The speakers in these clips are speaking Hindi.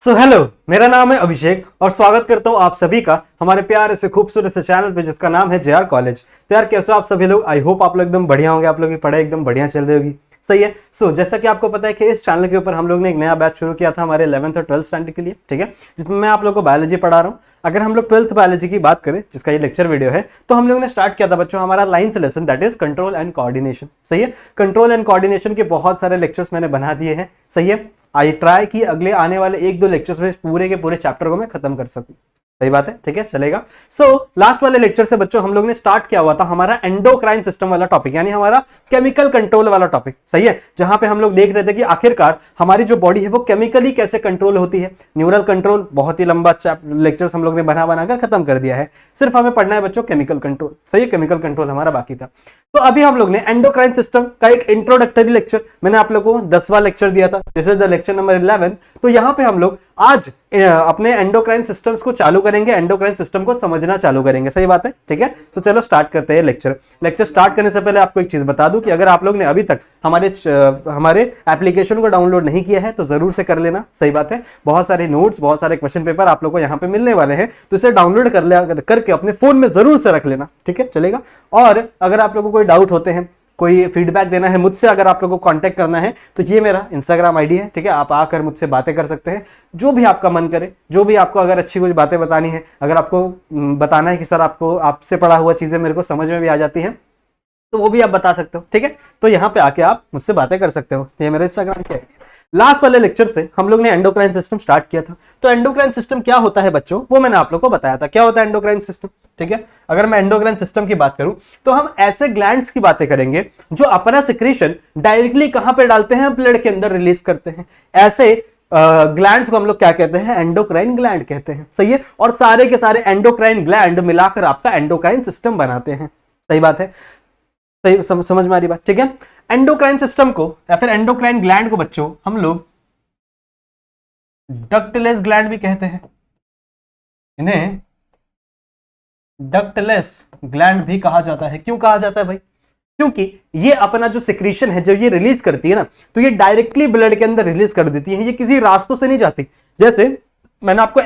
हेलो, मेरा नाम है अभिषेक और स्वागत करता हूं आप सभी का हमारे प्यारे से खूबसूरत से चैनल पे जिसका नाम है जेआर कॉलेज। तो यार कैसे हो आप सभी लोग? आई होप आप लोग एकदम बढ़िया होंगे, आप लोगों की पढ़ाई एकदम बढ़िया चल रही होगी। सही है। जैसा कि आपको पता है कि इस चैनल के ऊपर हम लोग ने एक नया बैच शुरू किया था हमारे 11th और 12th स्टैंडर्ड के लिए, ठीक है, जिसमें मैं आप लोग को बायोलॉजी पढ़ा रहा हूँ। अगर हम लोग 12th बायोलॉजी की बात करें, जिसका ये लेक्चर वीडियो है, तो हम लोग ने स्टार्ट किया था बच्चों हमारा 9th lesson, that is control and coordination. सही है। कंट्रोल एंड कोऑर्डिनेशन के बहुत सारे लेक्चर्स मैंने बना दिए हैं। सही है। आई ट्राई कि अगले आने वाले 1-2 लेक्चर्स में पूरे के पूरे चैप्टर को मैं खत्म कर सकूं। सही बात है, ठीक है, चलेगा। लास्ट वाले लेक्चर से बच्चों हम लोग ने स्टार्ट किया हुआ था हमारा एंडोक्राइन सिस्टम वाला टॉपिक, यानी हमारा केमिकल कंट्रोल वाला टॉपिक। सही है। जहां पे हम लोग देख रहे थे कि आखिरकार हमारी जो बॉडी है वो केमिकली कैसे कंट्रोल होती है। न्यूरल कंट्रोल बहुत ही लंबा लेक्चर्स हम लोग ने बना बनाकर खत्म कर दिया है। सिर्फ हमें पढ़ना है बच्चों केमिकल कंट्रोल। सही है, केमिकल कंट्रोल हमारा बाकी था। तो अभी हम लोग ने एंडोक्राइन सिस्टम का एक इंट्रोडक्टरी लेक्चर, मैंने आप लोगों को 10वां लेक्चर दिया था, this is the lecture number 11। तो यहां पे हम लोग आज अपने एंडोक्राइन सिस्टम्स को चालू करेंगे, एंडोक्राइन सिस्टम को समझना चालू करेंगे। सही बात है, ठीक है। तो चलो स्टार्ट करते हैं लेक्चर स्टार्ट करने से पहले आपको एक चीज बता दूं कि अगर आप लोग ने अभी तक हमारे एप्लीकेशन को डाउनलोड नहीं किया है तो जरूर से कर लेना। सही बात है। बहुत सारे नोट्स, बहुत सारे क्वेश्चन पेपर आप लोग को यहाँ पे मिलने वाले हैं, तो इसे डाउनलोड करके अपने फोन में जरूर से रख लेना, ठीक है, चलेगा। और अगर आप लोगों को कोई डाउट होते हैं, कोई फीडबैक देना है मुझसे, अगर आप लोगों को कांटेक्ट करना है तो ये मेरा इंस्टाग्राम आईडी है, ठीक है। आप आकर मुझसे बातें कर सकते हैं, जो भी आपका मन करे, जो भी आपको अगर अच्छी कुछ बातें बतानी है, अगर आपको बताना है कि सर आपको आपसे पढ़ा हुआ चीजें मेरे को समझ में भी आ जाती हैं, तो वो भी आप बता सकते हो, ठीक है। तो यहाँ पे आके आप मुझसे बातें कर सकते हो। ये मेरा इंस्टाग्राम की आईडी है। लास्ट वाले लेक्चर से हम लोग ने एंडोक्राइन सिस्टम स्टार्ट किया था। तो एंडोक्राइन सिस्टम क्या होता है बच्चों, वो मैंने आप लोग को बताया था क्या होता है एंडोक्राइन सिस्टम, ठीक है। अगर मैं एंडोक्राइन सिस्टम की बात करूं तो हम ऐसे ग्लैंड्स की बातें करेंगे जो अपना सिक्रीशन डायरेक्टली कहां पे डालते हैं, ब्लड के अंदर रिलीज करते हैं। ऐसे ग्लैंड्स को हम लोग क्या कहते हैं, एंडोक्राइन ग्लैंड कहते हैं। सही है। और सारे के सारे एंडोक्राइन ग्लैंड मिलाकर आपका एंडोक्राइन सिस्टम बनाते हैं। सही बात है। सही समझ में आ रही बात, ठीक है। एंडोक्राइन सिस्टम को या फिर एंडोक्राइन ग्लैंड को बच्चों हम लोग डक्टलेस ग्लैंड भी कहते हैं। इन्हें डक्टलेस ग्लैंड भी कहा जाता है। क्यों कहा जाता है भाई? क्योंकि ये अपना जो सिक्रीशन है, जब ये रिलीज करती है ना, तो ये डायरेक्टली ब्लड के अंदर रिलीज कर देती है, ये किसी रास्तों से नहीं जाती। जैसे मैंने आपको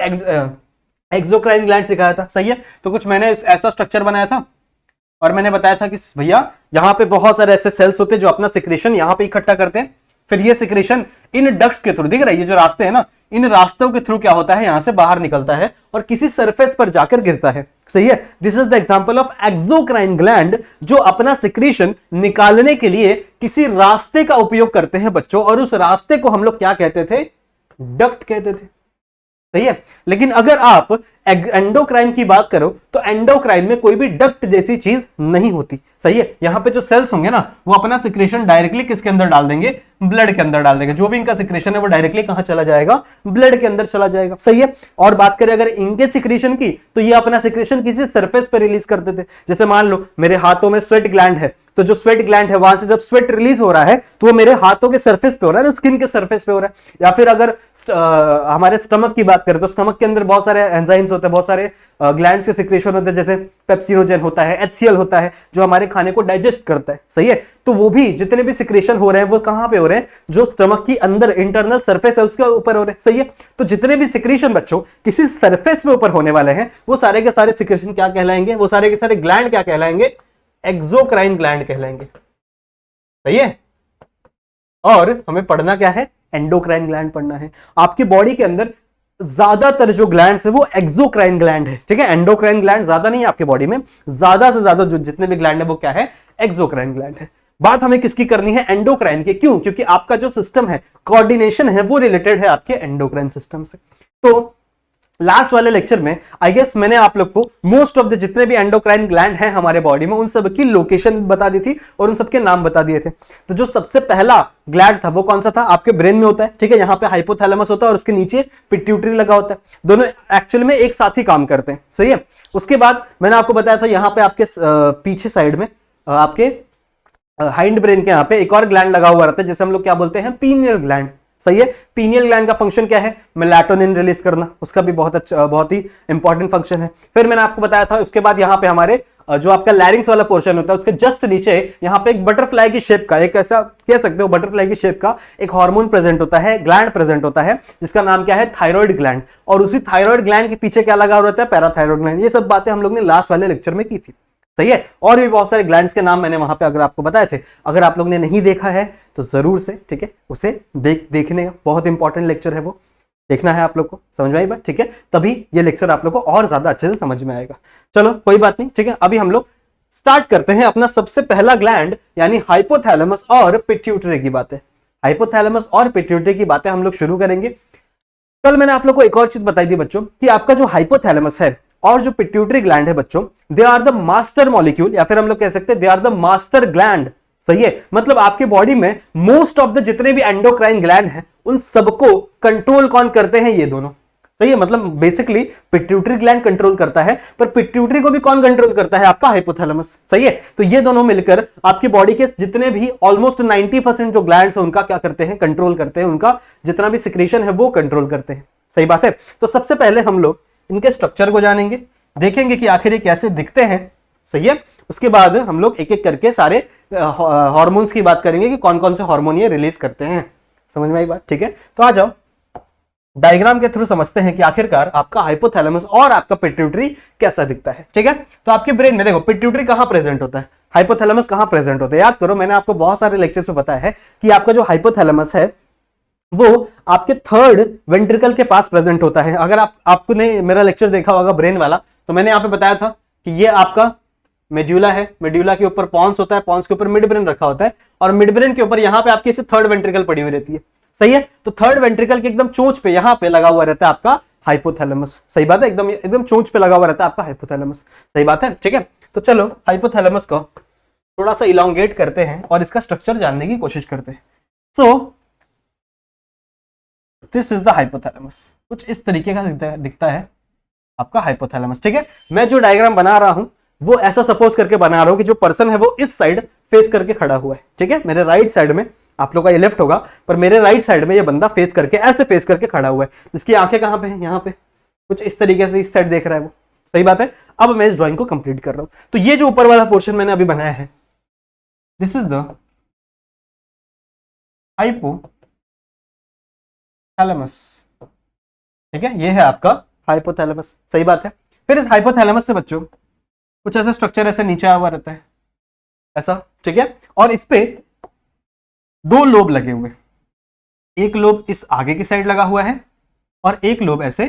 एक्सोक्राइन ग्लैंड सिखाया था। सही है। तो कुछ मैंने ऐसा स्ट्रक्चर बनाया था और मैंने बताया था कि भैया यहां पे बहुत सारे ऐसे सेल्स होते हैं जो अपना सिक्रेशन यहां पे इकट्ठा करते हैं, फिर ये सिक्रेशन इन डक्ट्स के थ्रू, दिख रहा है ये जो रास्ते हैं ना, इन रास्तों के थ्रू क्या होता है, यहां से बाहर निकलता है और किसी सरफेस पर जाकर गिरता है। सही है। This is the example of exocrine gland, जो अपना सिक्रेशन निकालने के लिए किसी रास्ते का उपयोग करते हैं बच्चों, और उस रास्ते को हम लोग क्या कहते थे, डक्ट कहते थे। सही है। लेकिन अगर आप एंडोक्राइन की बात करो तो एंडोक्राइन में कोई भी डक्ट जैसी चीज नहीं होती। सही है। यहां पे जो सेल्स होंगे ना, वो अपना सिक्रेशन डायरेक्टली किसके अंदर डाल देंगे, ब्लड के अंदर डाल देंगे। जो भी इनका सिक्रेशन है वो डायरेक्टली कहां चला जाएगा, ब्लड के अंदर चला जाएगा। सही है। और बात करें अगर इनके सिक्रेशन की, तो ये अपना सिक्रेशन किसी सरफेस पर रिलीज करते थे। जैसे मान लो मेरे हाथों में स्वेट ग्लैंड है, तो जो स्वेट ग्लैंड है वहां से जब स्वेट रिलीज हो रहा है तो वो मेरे हाथों के सरफेस पे हो रहा है ना, स्किन के सरफेस पे हो रहा है। या फिर अगर हमारे स्टमक की बात करें तो स्टमक के अंदर बहुत सारे एंजाइम्स होते हैं, बहुत सारे ग्लैंड्स के सिक्रेशन होते हैं, जैसे पेप्सिनोजेन होता है, HCl होता है, जो हमारे खाने को डाइजेस्ट करता है। सही है। तो वो भी जितने भी सिक्रेशन हो रहे हैं वो कहां पे हो रहे हैं, जो स्टमक की अंदर इंटरनल सरफेस है उसके ऊपर हो रहे हैं। सही है। तो जितने भी सिक्रेशन बच्चों किसी सरफेस में ऊपर होने वाले हैं, वो सारे के सारे सिक्रेशन क्या कहलाएंगे, वो सारे के सारे ग्लैंड क्या कहलाएंगे, एक्सोक्राइन ग्लैंड कहलाएंगे। सही है। और हमें पढ़ना क्या है, एंडोक्राइन ग्लैंड पढ़ना है। आपकी बॉडी के अंदर ज्यादातर जो ग्लैंड्स है वो एक्सोक्राइन ग्लैंड है, ठीक है। एंडोक्राइन ग्लैंड ज्यादा नहीं है आपकी बॉडी में, ज्यादा से ज्यादा जो जितने भी ग्लैंड है वो क्या है, एक्सोक्राइन ग्लैंड है। बात हमें किसकी करनी है, एंडोक्राइन की। क्यों? क्योंकि आपका जो सिस्टम है, कोऑर्डिनेशन है, वो रिलेटेड है आपके एंडोक्राइन सिस्टम से। तो लास्ट वाले लेक्चर में आई गेस मैंने आप लोग को मोस्ट ऑफ द जितने भी एंडोक्राइन ग्लैंड हैं हमारे बॉडी में, उन सब की लोकेशन बता दी थी और उन सबके नाम बता दिए थे। तो जो सबसे पहला ग्लैंड था वो कौन सा था, आपके ब्रेन में होता है, ठीक है। यहाँ पे हाइपोथैलेमस होता है और उसके नीचे पिट्यूटरी लगा होता है। दोनों एक्चुअली में एक साथ ही काम करते हैं। सही है। उसके बाद मैंने आपको बताया था यहाँ पे आपके पीछे साइड में आपके हाइंड ब्रेन के यहाँ पे एक और ग्लैंड लगा हुआ रहता है, जिसे हम लोग क्या बोलते हैं, पीनियल ग्लैंड। सही है। पीनियल ग्लैंड का फंक्शन क्या है, मेलाटोनिन रिलीज करना, उसका भी बहुत अच्छा, बहुत ही इंपॉर्टेंट फंक्शन है। फिर मैंने आपको बताया था उसके बाद यहाँ पे हमारे जो आपका लैरिंग्स वाला पोर्शन होता है उसके जस्ट नीचे यहाँ पे एक बटरफ्लाई की शेप का, एक ऐसा कह सकते हो बटरफ्लाई की शेप का एक हार्मोन प्रेजेंट होता है, ग्लैंड प्रेजेंट होता है, जिसका नाम क्या है, थायराइड ग्लैंड। और उसी थायराइड ग्लैंड के पीछे क्या लगा रहता है, पैराथायराइड ग्लैंड। ये सब बातें हम लोग ने लास्ट वाले लेक्चर में की थी, सही है। और भी बहुत सारे ग्लैंड्स के नाम मैंने वहां पे अगर आपको बताए थे, अगर आप लोग ने नहीं देखा है तो जरूर से, ठीक है, उसे देखने का, बहुत इंपॉर्टेंट लेक्चर है वो, देखना है आप लोग को, समझ में आई बात, ठीक है। तभी ये लेक्चर आप लोग को और ज्यादा अच्छे से समझ में आएगा। चलो कोई बात नहीं, ठीक है। अभी हम लोग स्टार्ट करते हैं अपना सबसे पहला ग्लैंड यानी हाइपोथैलेमस और पिट्यूटरी की बातें। हाइपोथैलेमस और पिट्यूटरी की बातें हम लोग शुरू करेंगे। कल मैंने आप लोग को एक और चीज बताई थी बच्चों कि आपका जो हाइपोथैलेमस है और जो पिट्यूटरी ग्लैंड है बच्चों, they are the master molecule, या फिर हम लोग कह सकते हैं they are the master gland, सही है। मतलब आपके बॉडी में मोस्ट ऑफ द जितने भी एंडोक्राइन ग्लैंड हैं उन सबको कंट्रोल कौन करते हैं, ये दोनों, सही है। मतलब बेसिकली पिट्यूटरी ग्लैंड कंट्रोल करता है, पर पिट्यूटरी को भी कौन कंट्रोल करता है, आपका हाइपोथैलेमस, सही है। तो ये दोनों मिलकर आपकी बॉडी के जितने भी ऑलमोस्ट 90% जो ग्लैंड्स हैं उनका क्या करते हैं, कंट्रोल करते हैं, उनका जितना भी सिक्रीशन है वो कंट्रोल करते हैं, सही बात है। तो सबसे पहले हम लोग इनके स्ट्रक्चर को जानेंगे, देखेंगे कि आखिर ये कैसे दिखते हैं, सही है। उसके बाद हम लोग एक एक करके सारे हार्मोन्स की बात करेंगे कि कौन कौन से हार्मोन ये रिलीज करते हैं, समझ में आई बात, ठीक है। तो आ जाओ डायग्राम के थ्रू समझते हैं कि आखिरकार आपका हाइपोथैलेमस और आपका पिट्यूटरी कैसा दिखता है, ठीक है। तो आपके ब्रेन में देखो पिट्यूटरी कहां प्रेजेंट होता है, हाइपोथैलेमस कहां प्रेजेंट होता है। याद करो मैंने आपको बहुत सारे लेक्चर्स में बताया है कि आपका जो हाइपोथैलेमस है वो आपके थर्ड वेंट्रिकल के पास प्रेजेंट होता है। अगर आपने मेरा लेक्चर देखा होगा ब्रेन वाला, तो मैंने यहाँ पे बताया था कि ये आपका मेड्यूला है, मेड्यूला के ऊपर पॉन्स होता है, पॉन्स के ऊपर मिड ब्रेन रखा होता है, और मिड ब्रेन के ऊपर यहाँ पे आपकी थर्ड वेंट्रिकल पड़ी हुई रहती है, सही है। तो थर्ड वेंट्रिकल के एकदम चोंच पे यहाँ पे लगा हुआ रहता है आपका हाइपोथैलेमस, सही बात है, एकदम एकदम चोंच पे लगा हुआ रहता है आपका हाइपोथैलेमस, सही बात है, ठीक है। तो चलो हाइपोथैलेमस को थोड़ा सा इलांगेट करते हैं और इसका स्ट्रक्चर जानने की कोशिश करते हैं। So this is the hypothalamus, कुछ इस तरीके का दिखता है आपका हाइपोथैलेमस, ठीक है। मैं जो डायग्राम बना रहा हूं वो ऐसा सपोज करके बना रहा हूं कि जो पर्सन है वो इस साइड फेस करके खड़ा हुआ है, ठीक है। मेरे राइट साइड में, आप लोग का ये लेफ्ट होगा, पर मेरे राइट साइड में ये बंदा फेस करके, ऐसे फेस करके खड़ा हुआ है, जिसकी आंखें कहां पे है, यहाँ पे, कुछ इस तरीके से इस साइड देख रहा है वो, सही बात है। अब मैं इस ड्राइंग को कंप्लीट कर रहा हूं। तो ये जो ऊपर वाला पोर्शन मैंने अभी बनाया है, दिस इज द हाइपोथैलेमस, ठीक है, ये है आपका हाइपोथैलेमस, सही बात है। फिर इस हाइपोथैलेमस से बच्चों कुछ ऐसा स्ट्रक्चर ऐसे नीचे आया हुआ रहता है, ऐसा, ठीक है। और इस पे दो लोब लगे हुए, एक लोब इस आगे की साइड लगा हुआ है और एक लोब ऐसे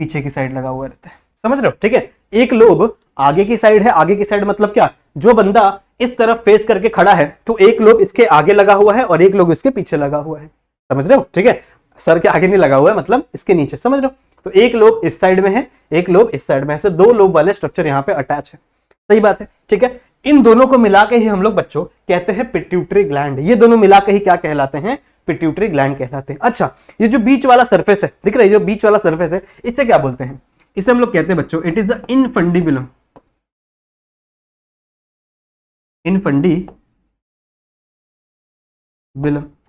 पीछे की साइड लगा हुआ रहता है, समझ रहे हो, ठीक है। एक लोब आगे की साइड है, आगे की साइड मतलब क्या, जो बंदा इस तरफ फेस करके खड़ा है तो एक लोब इसके आगे लगा हुआ है और एक लोब इसके पीछे लगा हुआ है, समझ रहे हो, ठीक है। सर के आगे नहीं लगा हुआ है, मतलब इसके नीचे, समझ रहे हो। तो एक लोब इस साइड में है, एक लोब इस साइड में है, ऐसे दो लोब वाले स्ट्रक्चर यहाँ पे अटैच है, सही बात है, ठीक है। इन दोनों को मिला के ही हम लोग बच्चों कहते हैं पिट्यूटरी ग्लैंड। ये दोनों मिला के ही क्या कहलाते हैं, पिट्यूटरी ग्लैंड कहलाते हैं। अच्छा, ये जो बीच वाला सरफेस है, दिख रहा है, जो बीच वाला सरफेस है, इसे क्या बोलते हैं, इसे हम लोग कहते हैं बच्चों, it is the infundibulum, infundibulum,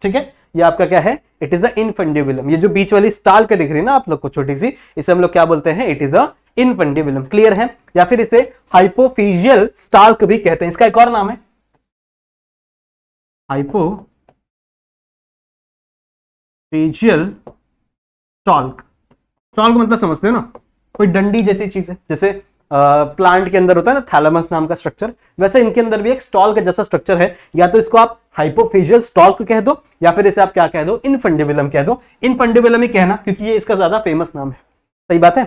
ठीक है। ये आपका क्या है, इट इज द इनफंडिबुलम। ये जो बीच वाली स्टाल के दिख रही है ना आप लोग को छोटी सी, इसे हम लोग क्या बोलते हैं, it is the infundibulum, clear है। या फिर इसे हाइपोफिजियल स्टाल्क भी कहते हैं, इसका एक और नाम है हाइपोफिजियल स्टाल्क। स्टाल्क मतलब समझते हो ना, कोई डंडी जैसी चीज है, जैसे प्लांट के अंदर होता है ना थैलेमस नाम का स्ट्रक्चर, वैसे इनके अंदर भी एक स्टॉल का जैसा स्ट्रक्चर है। या तो इसको आप हाइपोफिजियल स्टॉल्क कह दो, या फिर इसे आप क्या कह दो, इनफंडिबुलम कह दो। इनफंडिबुलम ही कहना, क्योंकि ये इसका ज्यादा फेमस नाम है, सही बात है,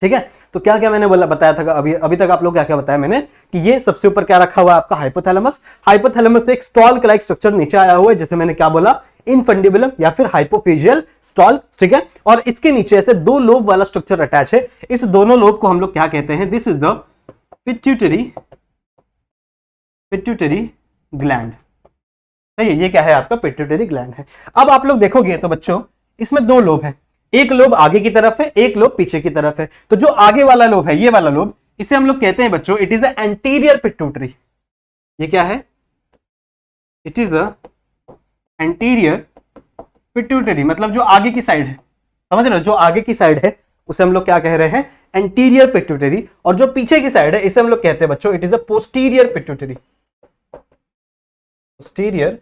ठीक है। तो क्या क्या मैंने बताया था अभी तक आप लोग क्या क्या बताया मैंने, कि ये सबसे ऊपर क्या रखा हुआ है आपका हाइपोथैलेमस। हाइपोथैलेमस से एक स्टॉल लाइक स्ट्रक्चर नीचे आया हुआ है, जिसे मैंने क्या बोला, इनफंडिबुलम या फिर हाइपोफिजियल स्टॉल, ठीक है। और इसके नीचे ऐसे दो लोब वाला स्ट्रक्चर अटैच है, इस दोनों लोब को हम लोग क्या कहते हैं, this is the pituitary gland, सही है। ये क्या है आपका पिट्यूटरी ग्लैंड है। अब आप लोग देखोगे तो बच्चों इसमें दो लोब है, एक लोब आगे की तरफ है, एक लोब पीछे की तरफ है। तो जो आगे वाला लोब है, ये वाला लोब, इसे हम लोग कहते हैं बच्चों, it is a anterior pituitary. ये क्या है, it is a anterior pituitary, मतलब जो आगे की साइड है, समझ रहे हो, जो आगे की साइड है उसे हम लोग क्या कह रहे हैं, एंटीरियर पिट्यूटरी। और जो पीछे की साइड है इसे हम लोग कहते हैं बच्चों, it is a posterior pituitary. Posterior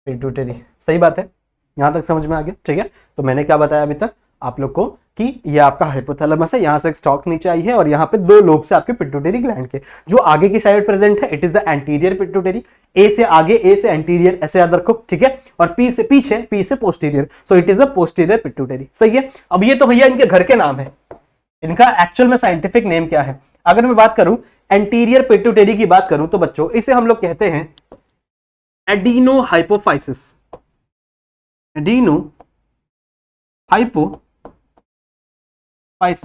pituitary, सही बात है, यहां तक समझ में आ गया, ठीक है। तो मैंने क्या बताया अभी तक आप लोग को कि ये आपका हाइपोथैलेमस है, यहां से एक स्टॉक नीचे आई है और यहाँ पे दो लोब से आपके पिट्यूटरी ग्लैंड के जो आगे की साइड प्रेजेंट है, it is the anterior pituitary. A से आगे, ए से एंटीरियर, ऐसे याद रखो, ठीक है। और पी से पीछे, पी से posterior, so it is the posterior pituitary, सही है। अब ये तो भैया इनके घर के नाम है, इनका एक्चुअल में साइंटिफिक नेम क्या है। अगर मैं बात करूं एंटीरियर पिट्यूटरी की बात करूं तो बच्चों इसे हम लोग कहते हैं एडिनो हाइपोफाइसिस। एडिनो हाइपोफाइसिस,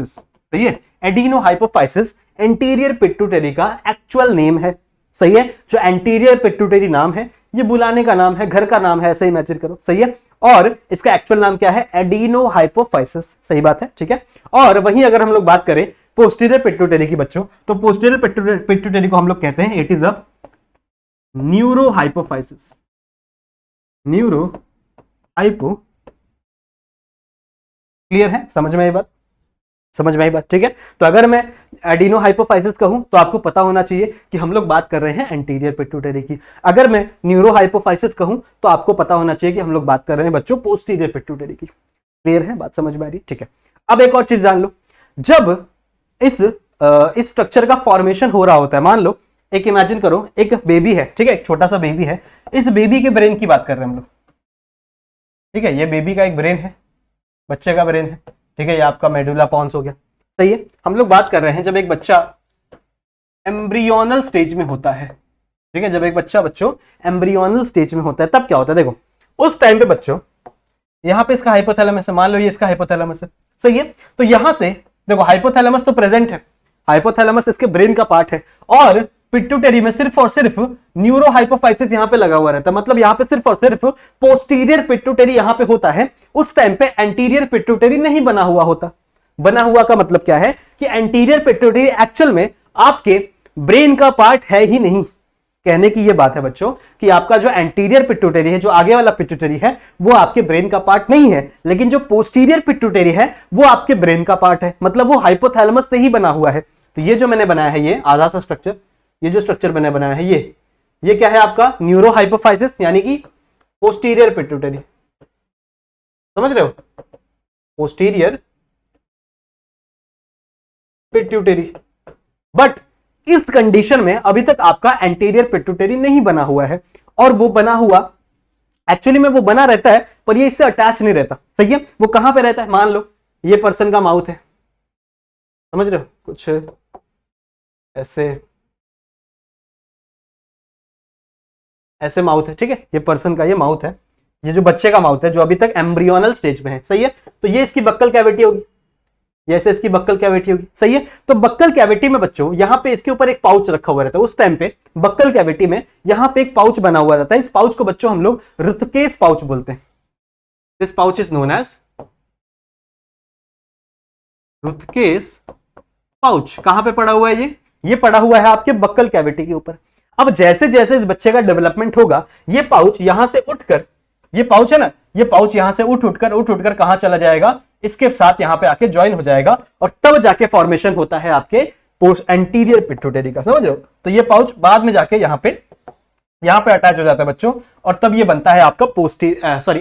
सही है। एडिनो हाइपोफाइसिस एंटीरियर पिट्यूटरी का एक्चुअल नेम है, सही है। जो एंटीरियर पिट्यूटरी नाम है ये बुलाने का नाम है, घर का नाम है, ऐसे इमेजिन करो, सही है। और इसका एक्चुअल नाम क्या है, एडिनो हाइपोफाइसिस, सही बात है, ठीक है। और वहीं अगर हम लोग बात करें पोस्टीरियर पिट्यूटरी की बच्चों, तो पोस्टीरियर पिट्यूटरी को हम लोग कहते हैं it is a neuro hypophysis. Neuro hypo, clear है, समझ में आई बात, समझ में आई बात, ठीक है। तो अगर मैं एडिनो हाइपोफाइसिस कहूं तो आपको पता होना चाहिए कि हम लोग बात कर रहे हैं एंटीरियर पिट्यूटरी की। अगर मैं न्यूरो हाइपोफाइसिस कहूं तो आपको पता होना चाहिए कि हम लोग बात कर रहे हैं बच्चों पोस्टीरियर पिट्यूटरी की। क्लियर है, बात समझ में आ रही, ठीक है। अब एक और चीज जान लो, जब इस स्ट्रक्चर का फॉर्मेशन हो रहा होता है, मान लो एक इमेजिन करो एक बेबी है, ठीक है, एक छोटा सा बेबी है, इस बेबी के ब्रेन की बात कर रहे हैं हम लोग, ठीक है। ये बेबी का एक ब्रेन है, बच्चे का ब्रेन है, ठीक है, ये आपका मेडुला पॉन्स हो गया, सही है। हम लोग बात कर रहे हैं जब एक बच्चा एम्ब्रियोनल स्टेज में होता है, ठीक है, जब एक बच्चा बच्चों एम्ब्रियोनल स्टेज में होता है तब क्या होता है, देखो उस टाइम पे बच्चों यहाँ पे इसका हाइपोथैलेमस है, मान लो ये इसका हाइपोथैलेमस है, सही है। तो यहां से देखो हाइपोथैलेमस तो प्रेजेंट है, हाइपोथैलेमस इसके ब्रेन का पार्ट है, और पिट्यूटरी में सिर्फ और सिर्फ न्यूरो हाइपोफाइसिस यहां पे लगा हुआ रहता है, मतलब यहां पे सिर्फ और सिर्फ पोस्टीरियर पिट्यूटरी यहां पे होता है। उस टाइम पे एंटीरियर पिट्यूटरी नहीं बना हुआ होता। बना हुआ का मतलब क्या है कि एंटीरियर पिट्यूटरी एक्चुअल में आपके ब्रेन का पार्ट है ही नहीं। कहने की यह बात है बच्चों कि आपका जो एंटीरियर पिट्यूटरी है, जो आगे वाला पिट्यूटरी है, वो आपके ब्रेन का पार्ट नहीं है, लेकिन जो पोस्टीरियर पिट्यूटरी है वो आपके ब्रेन का पार्ट है, मतलब वो हाइपोथैलेमस से ही बना हुआ है। तो ये जो मैंने बनाया है, ये आधा सा स्ट्रक्चर, ये जो स्ट्रक्चर मैंने बनाया है, ये क्या है आपका न्यूरो हाइपोफाइसिस, यानी कि पोस्टीरियर पिट्यूटरी, समझ रहे हो, पोस्टीरियर पिट्यूटरी। बट इस कंडीशन में अभी तक आपका एंटीरियर पिट्यूटरी नहीं बना हुआ है, और वो बना हुआ एक्चुअली में वो बना रहता है पर ये इससे अटैच नहीं रहता, सही है। वो कहां पे रहता है, मान लो ये पर्सन का माउथ है, समझ रहे हो, कुछ ऐसे माउथ है, ठीक है, ये पर्सन का ये माउथ है, ये जो बच्चे का माउथ है जो अभी तक एम्ब्रियोनल स्टेज में है, सही है। तो ये इसकी बक्कल कैविटी होगी, जैसे इसकी बक्कल कैविटी होगी, सही है। तो बक्कल कैविटी में बच्चों यहां पे इसके ऊपर एक पाउच रखा हुआ रहता है, उस टाइम पे बक्कल कैविटी में यहां पे एक पाउच बना हुआ रहता है। इस पाउच को बच्चों हम लोग रुतकेस पाउच बोलते हैं। This pouch is known as Rathke's pouch. कहां पे पड़ा हुआ है ये पड़ा हुआ है आपके बक्कल कैविटी के ऊपर। अब जैसे जैसे इस बच्चे का डेवलपमेंट होगा, ये पाउच यहां से उठकर, ये पाउच है ना, ये पाउच यहां से उठकर कहां चला जाएगा, इसके साथ यहां पे आके ज्वाइन हो जाएगा, और तब जाके फॉर्मेशन होता है आपके पोस्ट एंटीरियर पिट्यूटरी का, समझ रहे हो। तो ये पाउच बाद में जाके यहां पे अटैच हो जाता है बच्चों, और तब ये बनता है आपका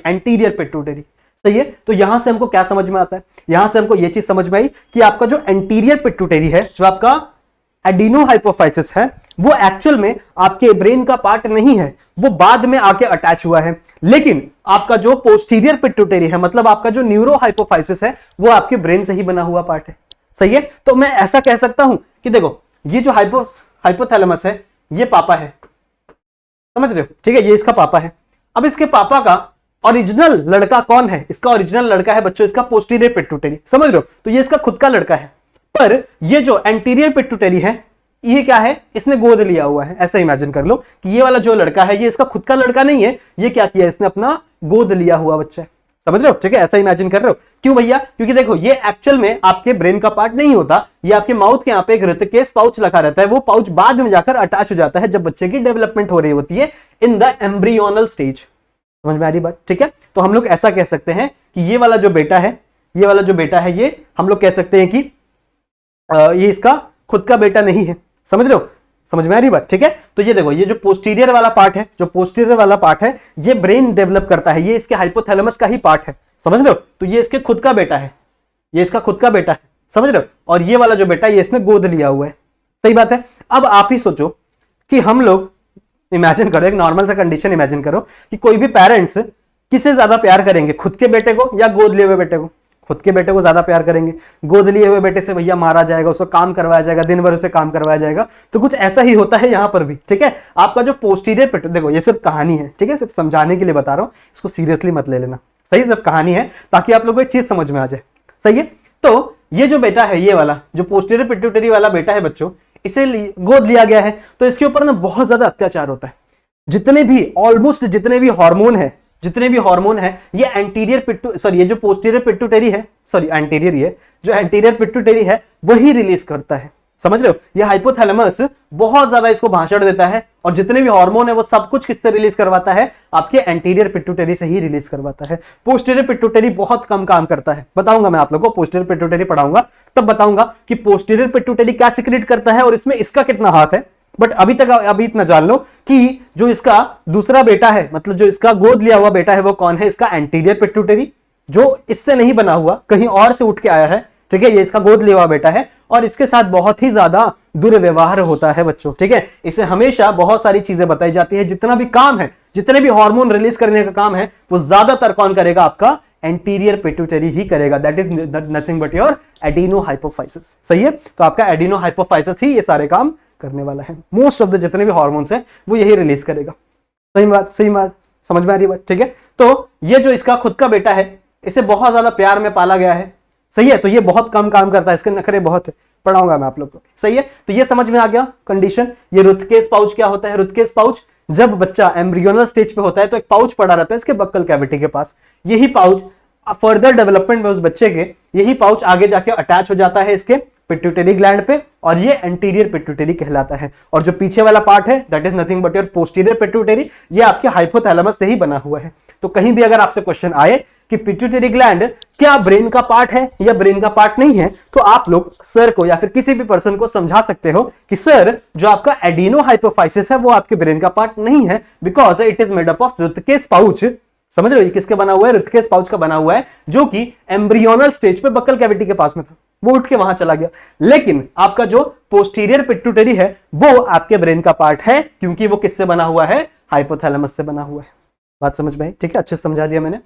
एंटीरियर पिट्यूटरी, सही है। तो यहां से हमको क्या समझ में आता है, यहां से हमको ये चीज समझ में आई कि आपका जो एंटीरियर पिट्यूटरी है, जो आपका एडिनो हाइपोफाइसिस है, वो एक्चुअल में आपके ब्रेन का पार्ट नहीं है, वो बाद में आके अटैच हुआ है। लेकिन आपका जो पोस्टीरियर पिट्यूटरी है, मतलब आपका जो न्यूरो हाइपोफाइसिस है, वो आपके ब्रेन से ही बना हुआ पार्ट है, सही है। तो मैं ऐसा कह सकता हूं कि देखो ये जो हाइपोथैलेमस है, ये पापा है, समझ रहे हो, ठीक है, ये इसका पापा है। अब इसके पापा का ओरिजिनल लड़का कौन है, इसका ओरिजिनल लड़का है बच्चों इसका पोस्टीरियर पिट्यूटरी, समझ रहे हो। तो ये इसका खुद का लड़का है, पर ये जो एंटीरियर पिट्यूटरी है, ये क्या है, इसने गोद लिया हुआ है। ऐसा इमेजिन कर लो कि ये वाला जो लड़का है, ये इसका खुद का लड़का नहीं है, ये क्या किया, इसने अपना गोद लिया हुआ बच्चा है, समझ रहे हो, ठीक है। ऐसा इमेजिन कर रहे हो, क्यों भैया, क्योंकि देखो ये एक्चुअल में आपके ब्रेन का पार्ट नहीं होता, ये आपके माउथ के यहाँ पे एक रुतकेस पाउच लगा रहता है, वो पाउच बाद में जाकर अटैच हो जाता है जब बच्चे की डेवलपमेंट हो रही होती है इन द एम्ब्रियोनल स्टेज। समझ में आ रही बात, ठीक है। तो हम लोग ऐसा कह सकते हैं कि ये वाला जो बेटा है, ये वाला जो बेटा है, ये हम लोग कह सकते हैं कि ये इसका खुद का बेटा नहीं है। समझ रहे हो, समझ में आ रही बात? ठीक है, तो ये देखो, ये जो पोस्टीरियर वाला पार्ट है, जो पोस्टीरियर वाला पार्ट है, ये ब्रेन डेवलप करता है, ये इसके हाइपोथैलेमस का ही पार्ट है। समझ रहे हो, तो ये इसके खुद का बेटा है, ये इसका खुद का बेटा है। समझ रहे हो, और ये वाला जो बेटा ये इसने गोद लिया हुआ है। सही बात है। अब आप ही सोचो कि हम लोग इमेजिन करो, एक नॉर्मल सा कंडीशन इमेजिन करो कि कोई भी पेरेंट्स किसे ज्यादा प्यार करेंगे, खुद के बेटे को या गोद लिए हुए बेटे को? खुद के बेटे को ज्यादा प्यार करेंगे। गोद लिए हुए बेटे से भैया मारा जाएगा, उसको काम करवाया जाएगा, दिन भर उसे काम करवाया जाएगा। तो कुछ ऐसा ही होता है यहां पर भी। ठीक है, आपका जो पोस्टीरियर पेट, देखो ये सिर्फ कहानी है, ठीक है, सिर्फ समझाने के लिए बता रहा हूं, इसको सीरियसली मत ले लेना। सही, सिर्फ कहानी है ताकि आप लोगों को एक चीज समझ में आ जाए। सही है, तो ये जो बेटा है, ये वाला जो पोस्टीरियर पिट्यूटरी वाला बेटा है बच्चों, इसे गोद लिया गया है, तो इसके ऊपर ना बहुत ज्यादा अत्याचार होता है। जितने भी ऑलमोस्ट जितने भी हार्मोन है ये ये जो पोस्टीरियर पिट्यूटरी है, सॉरी एंटीरियर, ये जो एंटीरियर पिट्यूटरी है वही रिलीज करता है। समझ रहे हो, ये हाइपोथैलेमस बहुत ज्यादा इसको भाषण देता है, और जितने भी हार्मोन है वो सब कुछ किससे रिलीज करवाता है? आपके एंटीरियर पिट्यूटरी से ही रिलीज करवाता है। पोस्टीरियर पिट्यूटरी बहुत कम काम करता है। बताऊंगा मैं आप लोगों को, पोस्टीरियर पिट्यूटरी पढ़ाऊंगा तब बताऊंगा कि पोस्टीरियर पिट्यूटरी क्या सिक्रेट करता है और इसमें इसका कितना हाथ है। बट अभी इतना जान लो कि जो इसका दूसरा बेटा है, मतलब जो इसका गोद लिया हुआ बेटा है, वो कौन है? इसका एंटीरियर पिट्यूटरी, जो इससे नहीं बना हुआ, कहीं और से उठ के आया है। ठीक है, ये इसका गोद लिया हुआ बेटा है और इसके साथ बहुत ही ज्यादा दुर्व्यवहार होता है बच्चों। ठीक है, इसे हमेशा बहुत सारी चीजें बताई जाती है। जितना भी काम है, जितने भी हार्मोन रिलीज करने का काम है, वो ज्यादातर कौन करेगा? आपका एंटीरियर पिट्यूटरी ही करेगा। That is nothing but your adeno hypophysis. सही है, तो आपका एडिनो हाइपोफाइसिस ही ये सारे काम करने वाला है। मोस्ट ऑफ द जितने भी हार्मोन्स है वो यही रिलीज करेगा। सही बात, समझ में आ रही बात? ठीक है, तो ये जो इसका खुद का बेटा है, इसे बहुत ज्यादा प्यार में पाला गया है। सही है, तो ये बहुत कम काम करता है, इसके नखरे बहुत है, पढ़ाऊंगा मैं आप लोग को। सही है, तो ये समझ में आ गया कंडीशन। ये रुथकेस पाउच क्या होता है? रुथकेस पाउच, जब बच्चा एम्ब्रियोनल स्टेज पे होता है तो एक पाउच पड़ा रहता है इसके बक्कल कैविटी के पास। यही पाउच फर्दर डेवलपमेंट में उस बच्चे के, यही पाउच आगे जाके अटैच हो जाता है इसके पिट्यूटरी ग्लैंड पे, और ये एंटीरियर पिट्यूटरी कहलाता है। और जो पीछे वाला पार्ट है, that is nothing but your posterior pituitary, ये आपके हाइपोथैलेमस से ही बना हुआ है। तो कहीं भी अगर आपसे क्वेश्चन आए कि पिट्यूटरी ग्लैंड क्या ब्रेन का पार्ट है या ब्रेन का पार्ट नहीं है, तो आप लोग सर को या फिर किसी भी पर्सन को समझा सकते हो कि सर, जो आपका एडिनो हाइपोफाइसिस है वो आपके ब्रेन का पार्ट नहीं है, because it is made up of Rathke's pouch. समझ रहे हो, ये किसके बना हुआ है? रुथकेस पाउच का बना हुआ है, जो कि एम्ब्रियोनल स्टेज पे बक्कल कैविटी के पास में था, वो उठ के वहां चला गया। लेकिन आपका जो पोस्टीरियर पिट्यूटरी है वो आपके ब्रेन का पार्ट है, क्योंकि वो किससे बना हुआ है? हाइपोथैलेमस से बना हुआ है। बात समझ में आई? ठीक है, अच्छे से समझा दिया मैंने।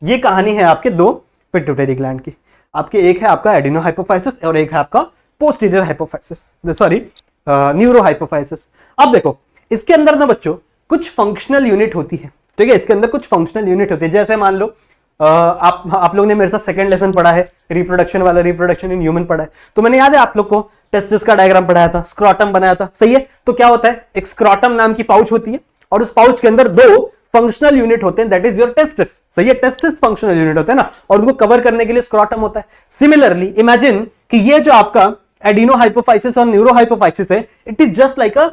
ये कहानी है आपके दो पिट्यूटरी ग्लैंड की। आपके एक है आपका एडिनो हाइपोफाइसिस और एक है आपका posterior hypophysis, sorry neuro hypophysis. अब देखो, इसके अंदर ना बच्चों कुछ फंक्शनल यूनिट होती है। ठीक है, इसके अंदर कुछ फंक्शनल यूनिट होती है। जैसे मान लो आप लोग ने मेरे साथ सेकंड लेसन पढ़ा है, रिप्रोडक्शन वाला, रिप्रोडक्शन इन ह्यूमन पढ़ा है, तो मैंने याद है आप लोग को टेस्टिस का डायग्राम पढ़ाया था, स्क्रॉटम बनाया था। सही है, तो क्या होता है? एक स्क्रॉटम नाम की पाउच होती है और उस पाउच के अंदर दो फंक्शनल यूनिट होते हैं, दैट इज योर टेस्टिस। सही है, टेस्टिस फंक्शनल यूनिट होते हैं ना, और उनको कवर करने के लिए स्क्रॉटम होता है। सिमिलरली इमेजिन कि ये जो आपका एडिनो हाइपोफाइसिस और न्यूरो हाइपोफाइसिस है, it is just like a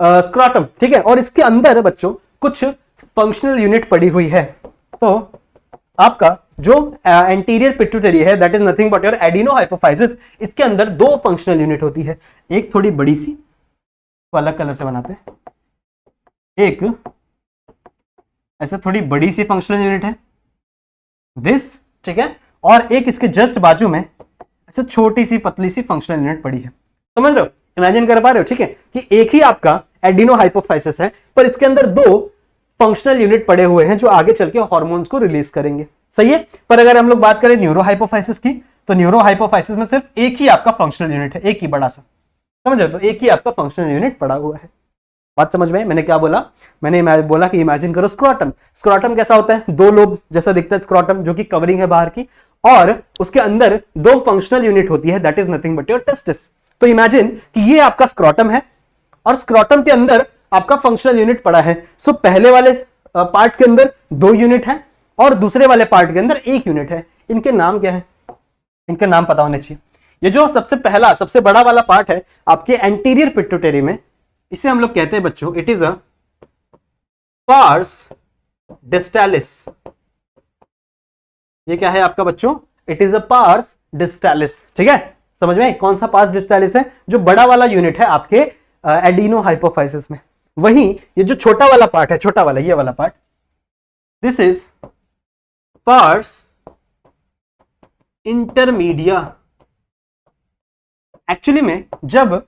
scrotum. ठीक है, और इसके अंदर बच्चों कुछ फंक्शनल यूनिट पड़ी हुई है। तो आपका जो एंटीरियर पिट्यूटरी है, that is nothing but your adeno hypophysis, इसके अंदर दो फंक्शनल यूनिट होती है। एक थोड़ी बड़ी सी, तो अलग कलर से बनाते हैं, एक ऐसे थोड़ी बड़ी सी फंक्शनल यूनिट है दिस, ठीक है, और एक इसके जस्ट बाजू में ऐसे छोटी सी पतली सी फंक्शनल यूनिट पड़ी है। समझ रहे हो, इमेजिन कर पा रहे हो? ठीक है, कि एक ही आपका एडिनो हाइपोफाइसिस है, पर इसके अंदर दो फंक्शनल यूनिट पड़े हुए हैं जो आगे चल के हार्मोन्स को रिलीज करेंगे। सही है, पर अगर हम लोग बात करें न्यूरो हाइपोफाइसिस की, तो न्यूरो हाइपोफाइसिस में सिर्फ एक ही आपका फंक्शनल यूनिट है, एक ही बड़ा सा। समझ रहे हो, तो एक ही आपका फंक्शनल यूनिट पड़ा हुआ है। बात समझ में? मैंने क्या बोला? मैंने बोला कि इमेजिन करो स्क्रॉटम। स्क्रॉटम कैसा होता है? दो लोब जैसा दिखता है स्क्रॉटम, जो कि कवरिंग है बाहर की, और उसके अंदर दो फंक्शनल यूनिट होती है, that is nothing but your testis. तो इमेजिन कि ये आपका स्क्रॉटम है और स्क्रॉटम के अंदर आपका फंक्शनल यूनिट पड़ा है। सो पहले वाले पार्ट के अंदर दो यूनिट है और दूसरे वाले पार्ट के अंदर एक यूनिट है। इनके नाम क्या है? इनके नाम पता होने चाहिए। ये जो सबसे पहला, सबसे बड़ा वाला पार्ट है आपके एंटीरियर पिट्यूटरी में, इसे हम लोग कहते हैं बच्चों, इट इज अ पार्स डिस्टालिस। ये क्या है आपका बच्चों, इट इज अ पार्स डिस्टालिस। ठीक है, समझ में कौन सा पार्स डिस्टालिस है, जो बड़ा वाला यूनिट है आपके एडिनो हाइपोफाइसिस में। वहीं ये जो छोटा वाला पार्ट है, छोटा वाला ये वाला part, this is parse intermedia. Actually में जब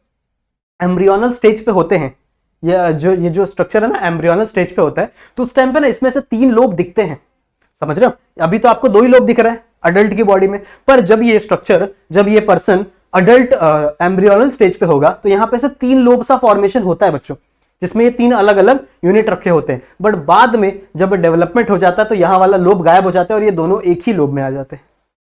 एम्ब्रियोनल स्टेज पे होते हैं, ये जो स्ट्रक्चर है ना एम्ब्रियोनल स्टेज पे होता है, तो उस टाइम पे ना इसमें से 3 लोब दिखते हैं। समझ रहे हो, अभी तो आपको 2 ही लोब दिख रहा है अडल्ट की बॉडी में, पर जब ये स्ट्रक्चर, जब ये पर्सन अडल्ट एम्ब्रियोनल स्टेज पे होगा तो यहां पे से 3 लोब सा फॉर्मेशन होता है बच्चों, जिसमें ये 3 अलग अलग यूनिट रखे होते हैं। बट बाद में जब डेवलपमेंट हो जाता है तो यहां वाला लोब गायब हो जाता है और ये दोनों एक ही लोब में आ जाते हैं।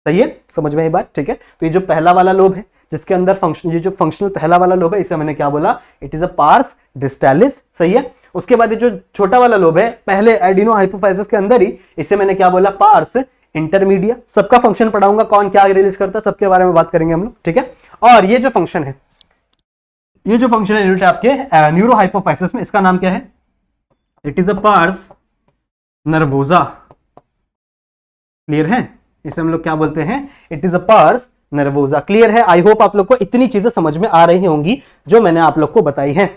सही है, समझ में ये बात? ठीक है, तो ये जो पहला वाला लोब है जिसके अंदर फंक्शन, ये जो फंक्शनल पहला वाला लोब है, इसे मैंने क्या बोला, इट इज अ पार्स डिस्टालिस। सही है, उसके बाद ये जो छोटा वाला लोब है पहले एडिनो हाइपोफाइसिस के अंदर ही, इसे मैंने क्या बोला, पार्स इंटरमीडिया। सबका फंक्शन पढ़ाऊंगा, कौन क्या रिलीज करता है सबके बारे में बात करेंगे हम लोग। ठीक है, और ये जो फंक्शन है, ये जो फंक्शनल यूनिट है आपके न्यूरो हाइपोफाइसिस में, इसका नाम क्या है, it is a pars nervosa. Clear है, इसे हम लोग क्या बोलते हैं, it is a pars nervosa. Clear है, आई होप आप लोग को इतनी चीजें समझ में आ रही होंगी जो मैंने आप लोग को बताई हैं।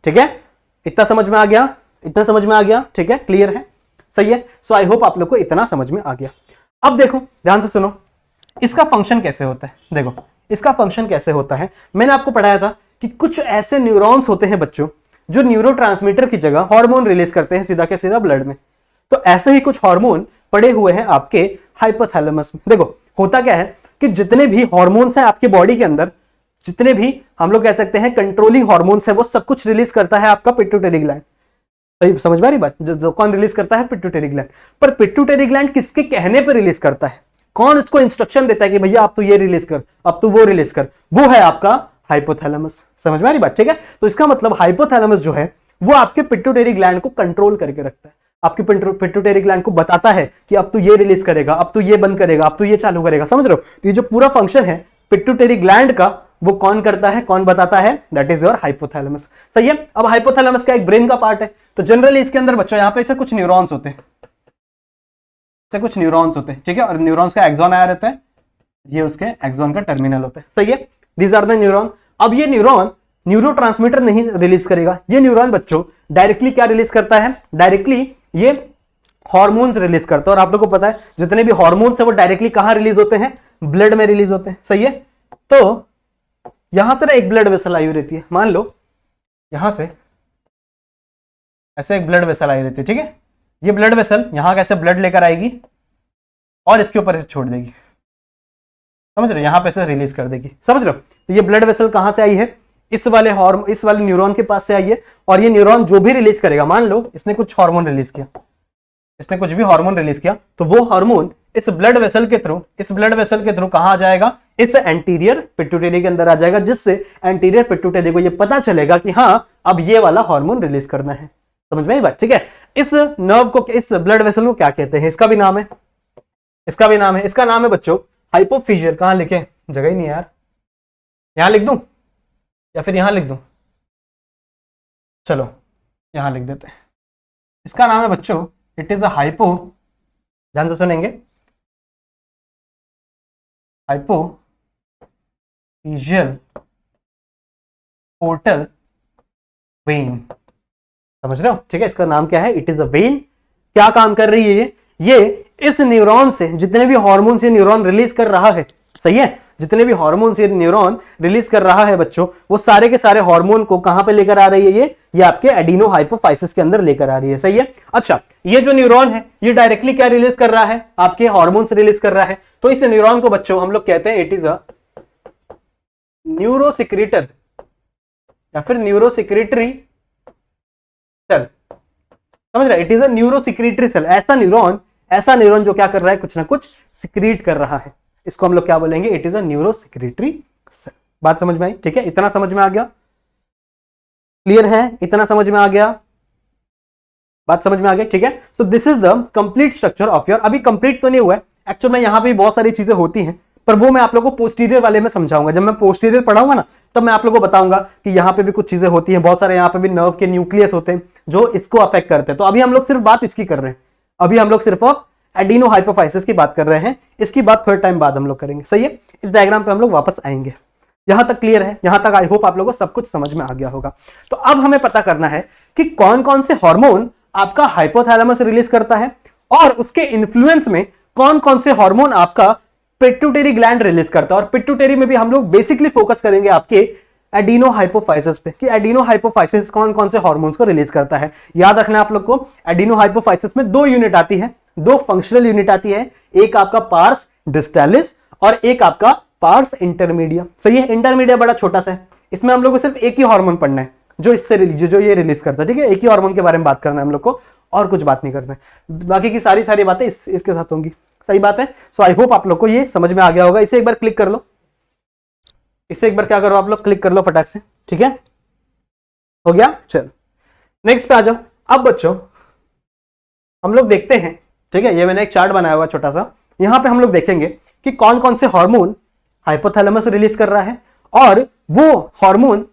ठीक है, इतना समझ में आ गया, इतना समझ में आ गया। ठीक है, क्लियर है, सही है। सो आई होप आप लोग को इतना समझ में आ गया। अब देखो ध्यान से सुनो, इसका फंक्शन कैसे होता है। देखो इसका फंक्शन कैसे होता है, मैंने आपको पढ़ाया था कि कुछ ऐसे न्यूरॉन्स होते हैं बच्चों जो न्यूरोट्रांसमीटर की जगह हार्मोन रिलीज करते हैं सीधा के सीधा ब्लड में। तो ऐसे ही कुछ हार्मोन पड़े हुए हैं आपके हाइपोथैलेमस में। देखो होता क्या है कि जितने भी हार्मोन्स हैं आपके बॉडी के अंदर, जितने भी हम लोग कह सकते हैं कंट्रोलिंग हार्मोन्स है, वो सब कुछ रिलीज करता है आपका पिट्यूटरी ग्लैंड। सही समझ में आ रही बात, जो कौन रिलीज करता है, पिट्यूटरी ग्लैंड। पर पिट्यूटरी ग्लैंड किसके कहने पर रिलीज करता है, कौन उसको इंस्ट्रक्शन देता है कि भैया आप तो ये रिलीज कर, अब तो वो रिलीज कर, वो है आपका हाइपोथैलेमस। समझ में आ रही बात? ठीक है, तो इसका मतलब हाइपोथैलेमस जो है वो आपके पिट्यूटरी ग्लैंड को कंट्रोल करके रखता है, आपकी पिट्यूटरी ग्लैंड को बताता है कि अब तू ये रिलीज करेगा, अब तू ये बंद करेगा, अब तू ये चालू करेगा। समझ रहे हो, तो ये जो पूरा फंक्शन है पिट्यूटरी ग्लैंड का, वो कौन करता है, कौन बताता है, दैट इज योर हाइपोथैलेमस। सही है, अब हाइपोथैलेमस का एक ब्रेन का पार्ट है, तो जनरली इसके अंदर बच्चों यहाँ पे से कुछ न्यूरॉन्स होते हैं, से कुछ न्यूरॉन्स होते हैं। ठीक है, और न्यूरॉन्स का एक्सॉन आया रहता है, ये उसके एक्सॉन का टर्मिनल होता है। सही है, दीज आर द न्यूरॉन। अब ये न्यूरॉन न्यूरोट्रांसमीटर नहीं रिलीज करेगा, ये न्यूरॉन बच्चों डायरेक्टली क्या रिलीज करता है, डायरेक्टली ये हार्मोन्स रिलीज करता है। और आप लोगों को पता है जितने भी हार्मोन्स है वो डायरेक्टली कहां रिलीज होते हैं, ब्लड में रिलीज होते हैं। सही है, तो यहां से ना एक ब्लड वेसल आई रहती है, मान लो यहां से ऐसे एक ब्लड वेसल आई रहती है। ठीक है, ये ब्लड वेसल यहां कैसे ब्लड लेकर आएगी और इसके ऊपर से छोड़ देगी। समझ रहे हो, यहां पे से रिलीज कर देगी। समझ रहे हो, तो ये ब्लड वेसल कहां से आई है, इस वाले न्यूरॉन के पास से आई है। और ये न्यूरॉन जो भी रिलीज करेगा, मान लो इसने कुछ हार्मोन रिलीज किया, इसने कुछ भी हार्मोन रिलीज किया, तो वो हार्मोन इस ब्लड वेसल के थ्रू कहां आ जाएगा, इस एंटीरियर पिट्यूटरी के अंदर आ जाएगा, जिससे एंटीरियर पिट्यूटरी को ये पता चलेगा कि हाँ अब ये वाला हार्मोन रिलीज करना है। समझ में आई बात? ठीक है, इस नर्व को, इस ब्लड वेसल को क्या कहते हैं, इसका भी नाम है, इसका नाम है बच्चों हाइपोफिजियर। कहां लिखे, जगह ही नहीं है यार, यहां लिख दूं या फिर यहां लिख दूं, चलो यहां लिख देते हैं। इसका नाम है बच्चों, इट इज अ हाइपो, ध्यान से सुनेंगे, हाइपोफिजियल पोर्टल वेन। समझ रहे हो? ठीक है, इसका नाम क्या है, इट इज अ वेन। क्या काम कर रही है ये इस न्यूरॉन से जितने भी हार्मोन ये न्यूरॉन रिलीज कर रहा है। सही है, जितने भी हार्मोन ये न्यूरॉन रिलीज कर रहा है बच्चों, वो सारे के सारे हार्मोन को कहां पे लेकर आ रही है, ये आपके एडिनो हाइपोफाइसिस के अंदर लेकर आ रही है। सही है, अच्छा ये जो न्यूरॉन है ये डायरेक्टली क्या रिलीज कर रहा है, आपके हार्मोन्स रिलीज कर रहा है। तो इस न्यूरॉन को बच्चों हम लोग कहते हैं इट इज अ न्यूरोसिक्रीटर या फिर न्यूरोसिक्रीटरी सेल। समझ रहे, इट इज अ न्यूरोसिक्रीटरी सेल। ऐसा न्यूरॉन जो क्या कर रहा है, कुछ ना कुछ सिक्रीट कर रहा है, इसको हम लोग क्या बोलेंगे, इट इज अ न्यूरोसिक्रीटरी सेल। बात समझ में आई? ठीक है, इतना समझ में आ गया, क्लियर है, इतना समझ में आ गया, बात समझ में आ गई। ठीक है, so this is the complete structure of your, अभी कंप्लीट तो नहीं हुआ है एक्चुअल में, यहां पे बहुत सारी चीजें होती हैं, पर वो मैं आप लोगों को पोस्टीरियर वाले में समझाऊंगा। जब मैं पोस्टीरियर पढ़ाऊंगा ना, तब मैं आप लोगों को बताऊंगा कि यहाँ पे भी कुछ चीजें होती हैं, बहुत सारे यहाँ पे भी नर्व के न्यूक्लियस होते हैं जो इसको अफेक्ट करते हैं। तो अभी हम लोग सिर्फ बात इसकी कर रहे हैं, अभी हम लोग सिर्फ एडिनो हाइपोफाइसिस की बात कर रहे हैं, इसकी बात थोड़े टाइम बाद हम लोग करेंगे। सही है, इस डायग्राम पे हम लोग वापस आएंगे। यहां तक क्लियर है? यहां तक आई होप आप लोगों को सब कुछ समझ में आ गया होगा। तो अब हमें पता करना है कि कौन कौन से हार्मोन आपका हाइपोथैलेमस रिलीज करता है और उसके इन्फ्लुएंस में कौन कौन से हार्मोन आपका पिट्यूटरी ग्लैंड रिलीज करता है। और पिट्यूटरी में भी हम लोग बेसिकली फोकस करेंगे आपके एडिनो हाइपोफाइसिस पे कि एडिनो हाइपोफाइसिस कौन कौन से हार्मोन्स को रिलीज करता है। याद रखना आप लोग को, एडिनो हाइपोफाइसिस में दो यूनिट आती है, दो फंक्शनल यूनिट आती है, एक आपका पार्स डिस्टालिस और एक आपका पार्स इंटरमीडिया। सही है, इंटरमीडिया बड़ा छोटा सा है, इसमें हम लोग को सिर्फ एक ही हार्मोन पढ़ना है जो इससे जो ये रिलीज करता है। ठीक है, एक ही हार्मोन के बारे में बात करना है हम लोग को, और कुछ बात नहीं करना है। बाकी की सारी बातें इसके साथ होंगी। सही बात है। सो आई होप आप लोग को ये समझ में आ गया होगा। इसे एक बार क्लिक कर लो, इसे एक बार क्या करो आप लोग, क्लिक कर लो फटाक से। ठीक है, हो गया। चलो नेक्स्ट पे आ जाओ। अब बच्चों हम लोग देखते हैं, ठीक है, ये मैंने एक चार्ट बनाया हुआ छोटा सा, यहां पे हम लोग देखेंगे कि कौन कौन से हार्मोन हाइपोथैलेमस रिलीज कर रहा है और वो हार्मोन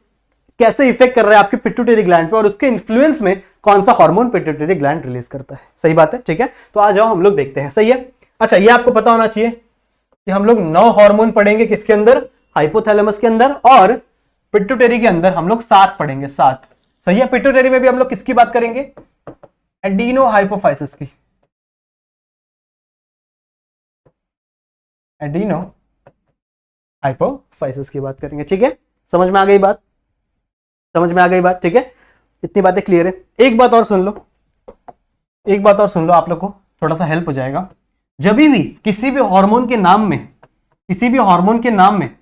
कैसे इफेक्ट कर रहा है आपके पिट्यूटरी ग्लैंड पे, और उसके इन्फ्लुएंस में कौन सा हार्मोन पिट्यूटरी ग्लैंड रिलीज करता है। सही बात है, ठीक है। तो आ जाओ हम लोग देखते हैं। सही है। अच्छा, ये आपको पता होना चाहिए कि हम लोग 9 हार्मोन पढ़ेंगे किसके अंदर, हाइपोथैलेमस के अंदर, और पिट्यूटरी के अंदर हम लोग 7 पढ़ेंगे, 7। सही है। पिट्यूटरी में भी हम लोग किसकी बात करेंगे, एडिनो हाइपोफाइसिस की, एडिनो हाइपोफाइसिस की बात करेंगे। ठीक है, समझ में आ गई बात, समझ में आ गई बात। ठीक है, इतनी बातें क्लियर है। एक बात और सुन लो, एक बात और सुन लो, आप लोग को थोड़ा सा हेल्प हो जाएगा। जब भी किसी भी हार्मोन के नाम में, किसी भी हार्मोन के नाम में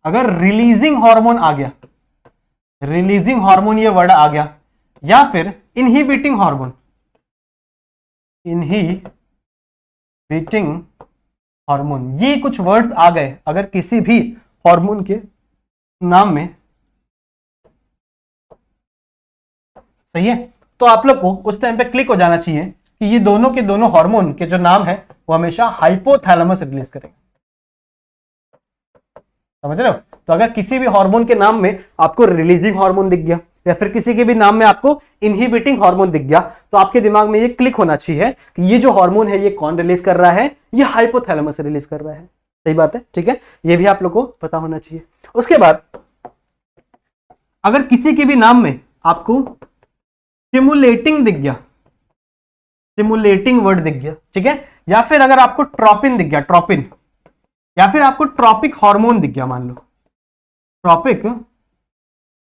अगर रिलीजिंग हार्मोन आ गया, रिलीजिंग हार्मोन ये वर्ड आ गया, या फिर इनहिबिटिंग हार्मोन, इनहिबिटिंग हार्मोन, ये कुछ वर्ड्स आ गए अगर किसी भी हार्मोन के नाम में, सही है, तो आप लोग को उस टाइम पे क्लिक हो जाना चाहिए कि ये दोनों के दोनों हार्मोन के जो नाम है वो हमेशा हाइपोथैलेमस रिलीज करेंगे। समझ रहे हो? तो अगर किसी भी हार्मोन के नाम में आपको रिलीजिंग हार्मोन दिख गया, या फिर किसी के भी नाम में आपको इनहिबिटिंग हार्मोन दिख गया, तो आपके दिमाग में ये क्लिक होना चाहिए कि ये जो हार्मोन है ये कौन रिलीज कर रहा है, ये हाइपोथैलेमस रिलीज कर रहा है। सही बात है, ठीक है, ये भी आप लोग को पता होना चाहिए। उसके बाद अगर किसी के भी नाम में आपको स्टिमुलेटिंग दिख गया, स्टिमुलेटिंग वर्ड दिख गया, ठीक है, या फिर अगर आपको ट्रोपिन दिख गया, ट्रोपिन, या फिर आपको ट्रॉपिक हार्मोन दिख गया, मान लो ट्रॉपिक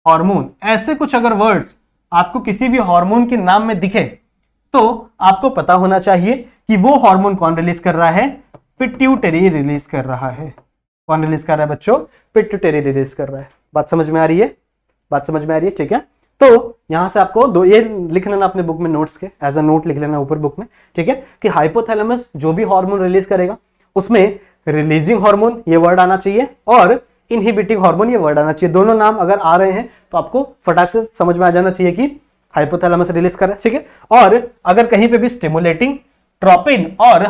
हार्मोन, ऐसे कुछ अगर वर्ड्स आपको किसी भी हार्मोन के नाम में दिखे, तो आपको पता होना चाहिए कि वो हार्मोन कौन रिलीज कर रहा है, पिट्यूटरी रिलीज कर रहा है। कौन रिलीज कर रहा है बच्चों, पिट्यूटरी रिलीज कर रहा है। बात समझ में आ रही है, बात समझ में आ रही है, ठीक है। तो यहां से आपको दो ये लिख लेना अपने बुक में, नोट्स के एज अ नोट लिख लेना ऊपर बुक में, ठीक है, कि हाइपोथैलेमस जो भी हार्मोन रिलीज करेगा उसमें रिलीजिंग हार्मोन ये वर्ड आना चाहिए और इनहिबिटिंग हार्मोन ये वर्ड आना चाहिए। दोनों नाम अगर आ रहे हैं तो आपको फटाक से समझ में आ जाना चाहिए कि हाइपोथैलेमस रिलीज कर रहा है, ठीक है। और अगर कहीं पे भी स्टिमुलेटिंग, ट्रोपिन और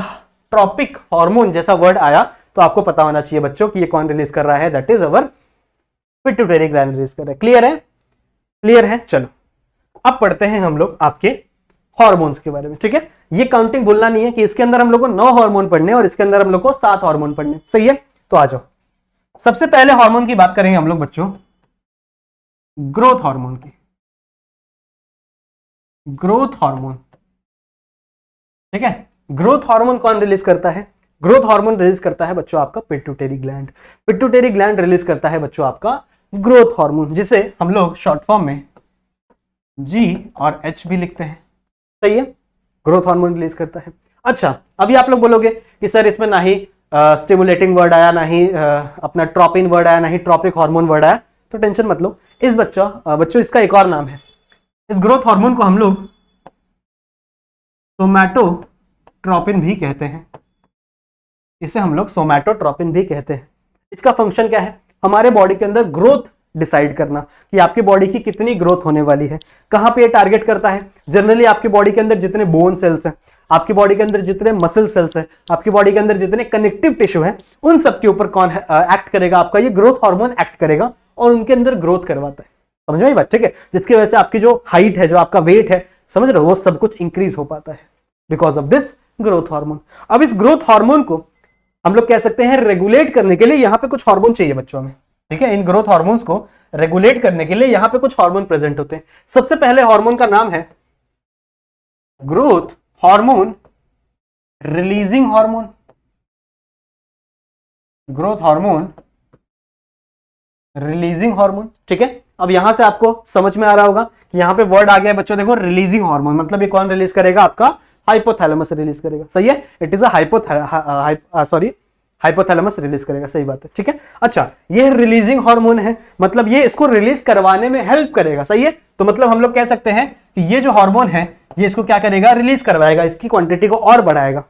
ट्रॉपिक हार्मोन जैसा वर्ड आया तो आपको पता होना चाहिए बच्चों कि ये कौन रिलीज कर रहा है, that is our pituitary gland release कर रहा है। क्लियर है, क्लियर है। चलो अब पढ़ते हैं हम लोग आपके हार्मोन्स के बारे में, ठीक है। ये काउंटिंग भूलना नहीं है कि इसके अंदर हम लोग को 9 हार्मोन पढ़ने और इसके अंदर हम लोग को 7 हार्मोन पढ़ने, सही है। तो आ जाओ, सबसे पहले हार्मोन की बात करेंगे हम लोग बच्चों, ग्रोथ हार्मोन की, ग्रोथ हार्मोन, ठीक है। ग्रोथ हार्मोन कौन रिलीज करता है, ग्रोथ हार्मोन रिलीज करता है बच्चों आपका pituitary gland. Pituitary gland release करता है बच्चों आपका ग्रोथ हार्मोन, जिसे हम लोग शॉर्ट फॉर्म में G और H भी लिखते हैं, सही है। ग्रोथ हार्मोन रिलीज करता है। अच्छा, अभी आप लोग बोलोगे कि सर इसमें ना ही स्टिमुलेटिंग वर्ड आया, ना ही अपना ट्रोपिन वर्ड आया, ना ही ट्रॉपिक हार्मोन वर्ड आया, तो टेंशन मत लो। इस बच्चों इसका एक और नाम है, इस ग्रोथ हार्मोन को हम लोग सोमैटोट्रोपिन भी कहते हैं, इसे हम लोग सोमैटोट्रोपिन भी कहते हैं। इसका फंक्शन क्या है, हमारे बॉडी के अंदर ग्रोथ डिसाइड करना कि आपकी बॉडी की कितनी ग्रोथ होने वाली है। कहां पे ये टारगेट करता है, जनरली आपकी बॉडी के अंदर जितने बोन सेल्स हैं, आपकी बॉडी के अंदर जितने मसल सेल्स हैं, आपकी बॉडी के अंदर जितने कनेक्टिव टिश्यू हैं, उन सब के ऊपर कौन एक्ट करेगा, आपका ये ग्रोथ हार्मोन एक्ट करेगा और उनके अंदर ग्रोथ करवाता है। समझ में आई बात, ठीक है। जिसकी वजह से आपकी जो हाइट है, जो आपका वेट है, समझ रहे हो, वो सब कुछ इंक्रीज हो पाता है because of this growth hormone. अब इस ग्रोथ हार्मोन को हम लोग कह सकते हैं रेगुलेट करने के लिए यहां पे कुछ हार्मोन चाहिए बच्चों में, ठीक है। इन ग्रोथ हार्मोन्स को रेगुलेट करने के लिए यहां पे कुछ हार्मोन प्रेजेंट होते हैं। सबसे पहले हार्मोन का नाम है growth hormone releasing hormone, growth hormone releasing hormone, ठीक है। अब यहां से आपको समझ में आ रहा होगा कि यहां पे वर्ड आ गया है बच्चों, देखो रिलीजिंग हार्मोन, मतलब ये कौन रिलीज करेगा, आपका हाइपोथैलेमस रिलीज करेगा, सही है। इट इज हाइपोथैलेमस रिलीज करेगा, सही बात है, ठीक है। अच्छा, ये रिलीजिंग हार्मोन है, मतलब ये इसको रिलीज करवाने में हेल्प करेगा, सही है। तो मतलब हम लोग कह सकते हैं कि ये जो हार्मोन है ये इसको क्या करेगा, रिलीज करवाएगा, इसकी क्वांटिटी को और बढ़ाएगा,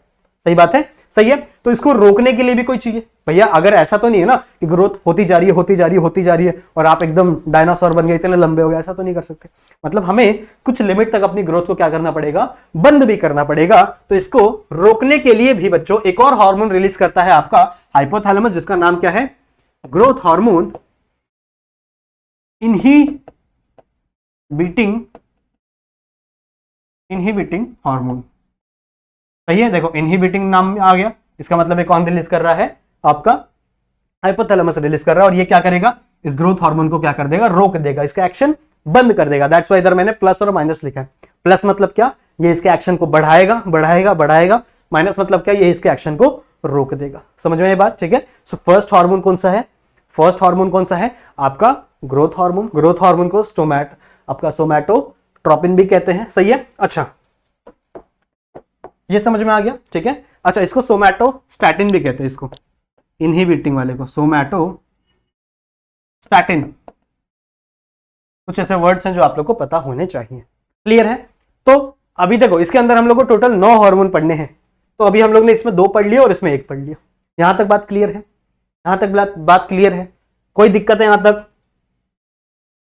सही बात है, सही है। तो इसको रोकने के लिए भी कोई चाहिए भैया। अगर ऐसा तो नहीं है ना कि ग्रोथ होती जा रही है होती जा रही है होती जा रही है और आप एकदम डायनासोर बन गए, इतने लंबे हो गए, ऐसा तो नहीं कर सकते। मतलब हमें कुछ लिमिट तक अपनी ग्रोथ को क्या करना पड़ेगा, बंद भी करना पड़ेगा। तो इसको रोकने के लिए भी बच्चों एक और हार्मोन रिलीज करता है आपका हाइपोथैलेमस, जिसका नाम क्या है, ग्रोथ हार्मोन इनहिबिटिंग हार्मोन, सही है। देखो इनहिबिटिंग नाम आ गया, इसका मतलब है कौन रिलीज कर रहा है, आपका हाइपोथैलेमस रिलीज कर रहा है। और ये क्या करेगा, इस ग्रोथ हार्मोन को क्या कर देगा, रोक देगा, इसका एक्शन बंद कर देगा। दैट्स व्हाई इधर मैंने प्लस और माइनस लिखा है। प्लस मतलब क्या, ये इसके एक्शन को बढ़ाएगा बढ़ाएगा बढ़ाएगा, माइनस मतलब क्या, ये इसके एक्शन को रोक देगा। समझ में ये बात, ठीक है। सो फर्स्ट हार्मोन कौन सा है, फर्स्ट हार्मोन कौन सा है, आपका ग्रोथ हार्मोन। ग्रोथ हार्मोन को सोमैटोट्रोपिन भी कहते हैं, सही है। अच्छा, ये समझ में आ गया, ठीक है। अच्छा, इसको सोमैटोस्टैटिन भी कहते हैं, इसको इनहिबिटिंग वाले को सोमैटोस्टैटिन। कुछ ऐसे वर्ड्स हैं जो आप लोग को पता होने चाहिए, क्लियर है। तो अभी देखो इसके अंदर हम लोग को टोटल 9 हार्मोन पढ़ने हैं। तो अभी हम लोग ने इसमें 2 पढ़ लिए और इसमें 1 पढ़ लिया। यहां तक बात क्लियर है, यहां तक बात क्लियर है, कोई दिक्कत है यहां तक?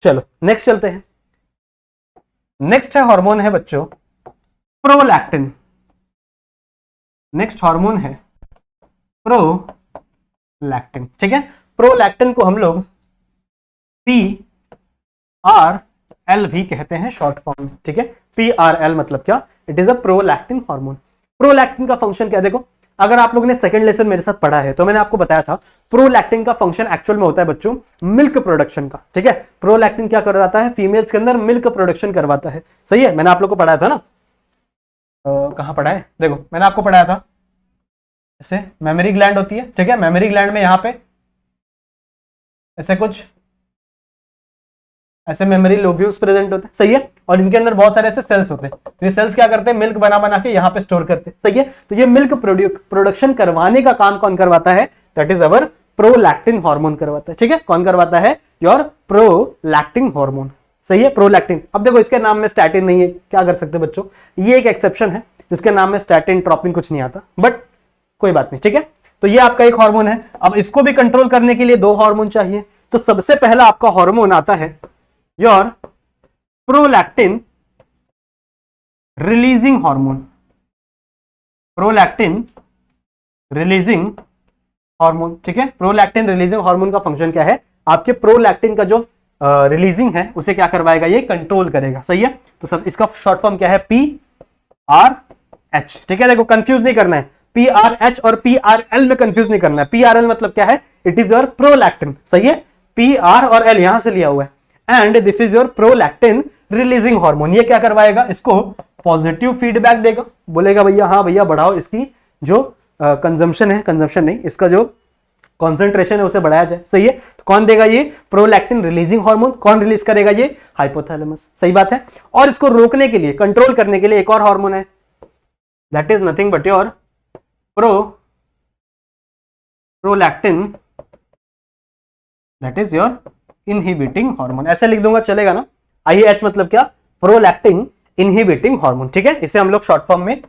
चलो नेक्स्ट चलते हैं। नेक्स्ट है हार्मोन है बच्चों प्रोलैक्टिन। नेक्स्ट हार्मोन है प्रोलैक्टिन, ठीक है। प्रोलैक्टिन को हम लोग PRL भी कहते हैं शॉर्ट फॉर्म, ठीक है। PRL मतलब क्या, it is a prolactin hormone. Prolactin का फंक्शन क्या है, देखो अगर आप लोगों ने सेकंड लेसन मेरे साथ पढ़ा है तो मैंने आपको बताया था प्रोलैक्टिन का फंक्शन एक्चुअल में होता है बच्चों मिल्क प्रोडक्शन का, ठीक है। प्रोलैक्टिन क्या करवाता है, फीमेल्स के अंदर मिल्क प्रोडक्शन करवाता है, सही है। मैंने आप लोग को पढ़ाया था ना, कहां पढ़ा है, देखो मैंने आपको पढ़ाया था, ऐसे मेमोरी ग्लैंड होती है, ठीक है। मेमोरी ग्लैंड में यहां पे ऐसे कुछ ऐसे मेमोरी लोब्यूल्स प्रेजेंट होते हैं, सही है। और इनके अंदर बहुत सारे ऐसे सेल्स होते हैं। तो ये सेल्स क्या करते हैं, मिल्क बना बना के यहाँ पे स्टोर करते हैं, सही है। तो ये मिल्क प्रोडक्शन करवाने का काम कौन करवाता है, that is our prolactin hormone करवाता है, ठीक है। कौन करवाता है, योर प्रोलैक्टिन हार्मोन, सही है, प्रोलैक्टिन। अब देखो इसके नाम में स्टैटिन नहीं है, क्या कर सकते बच्चों, ये एक एक्सेप्शन है जिसके नाम में स्टैटिन ट्रोपिन कुछ नहीं आता, बट कोई बात नहीं, ठीक है। तो ये आपका एक हार्मोन है। अब इसको भी कंट्रोल करने के लिए 2 हार्मोन चाहिए। तो सबसे पहला आपका हार्मोन आता है your prolactin releasing hormone, prolactin releasing hormone, ठीक है। प्रोलैक्टिन रिलीजिंग हार्मोन का फंक्शन क्या है, आपके प्रोलैक्टिन का जो रिलीजिंग है उसे क्या करवाएगा, ये कंट्रोल करेगा, सही है। तो सब इसका शॉर्ट फॉर्म क्या है, PRH, ठीक है। देखो कंफ्यूज नहीं करना है, PRH और PRL में कंफ्यूज नहीं करना है। PRL मतलब क्या है, इट इज योर प्रोलैक्टिन, सही है। PR और L यहां से लिया हुआ है, and this is your prolactin releasing hormone. ये क्या करवाएगा, इसको पॉजिटिव फीडबैक देगा, बोलेगा भैया हाँ भैया बढ़ाओ, इसकी जो कंजम्पशन है, कंजम्पशन नहीं, इसका जो कॉन्सेंट्रेशन है उसे बढ़ाया जाए, सही है। तो कौन देगा, ये प्रोलैक्टिन रिलीजिंग हार्मोन। कौन रिलीज करेगा, ये हाइपोथैलेमस, सही बात है। और इसको रोकने के लिए, कंट्रोल करने के लिए एक और हार्मोन है, that is nothing but your prolactin, that is your inhibiting hormone. ऐसे लिख दूंगा चलेगा ना, IH मतलब क्या, प्रोलैक्टिन इनहिबिटिंग हार्मोन, ठीक है। इसे हम लोग शॉर्ट फॉर्म में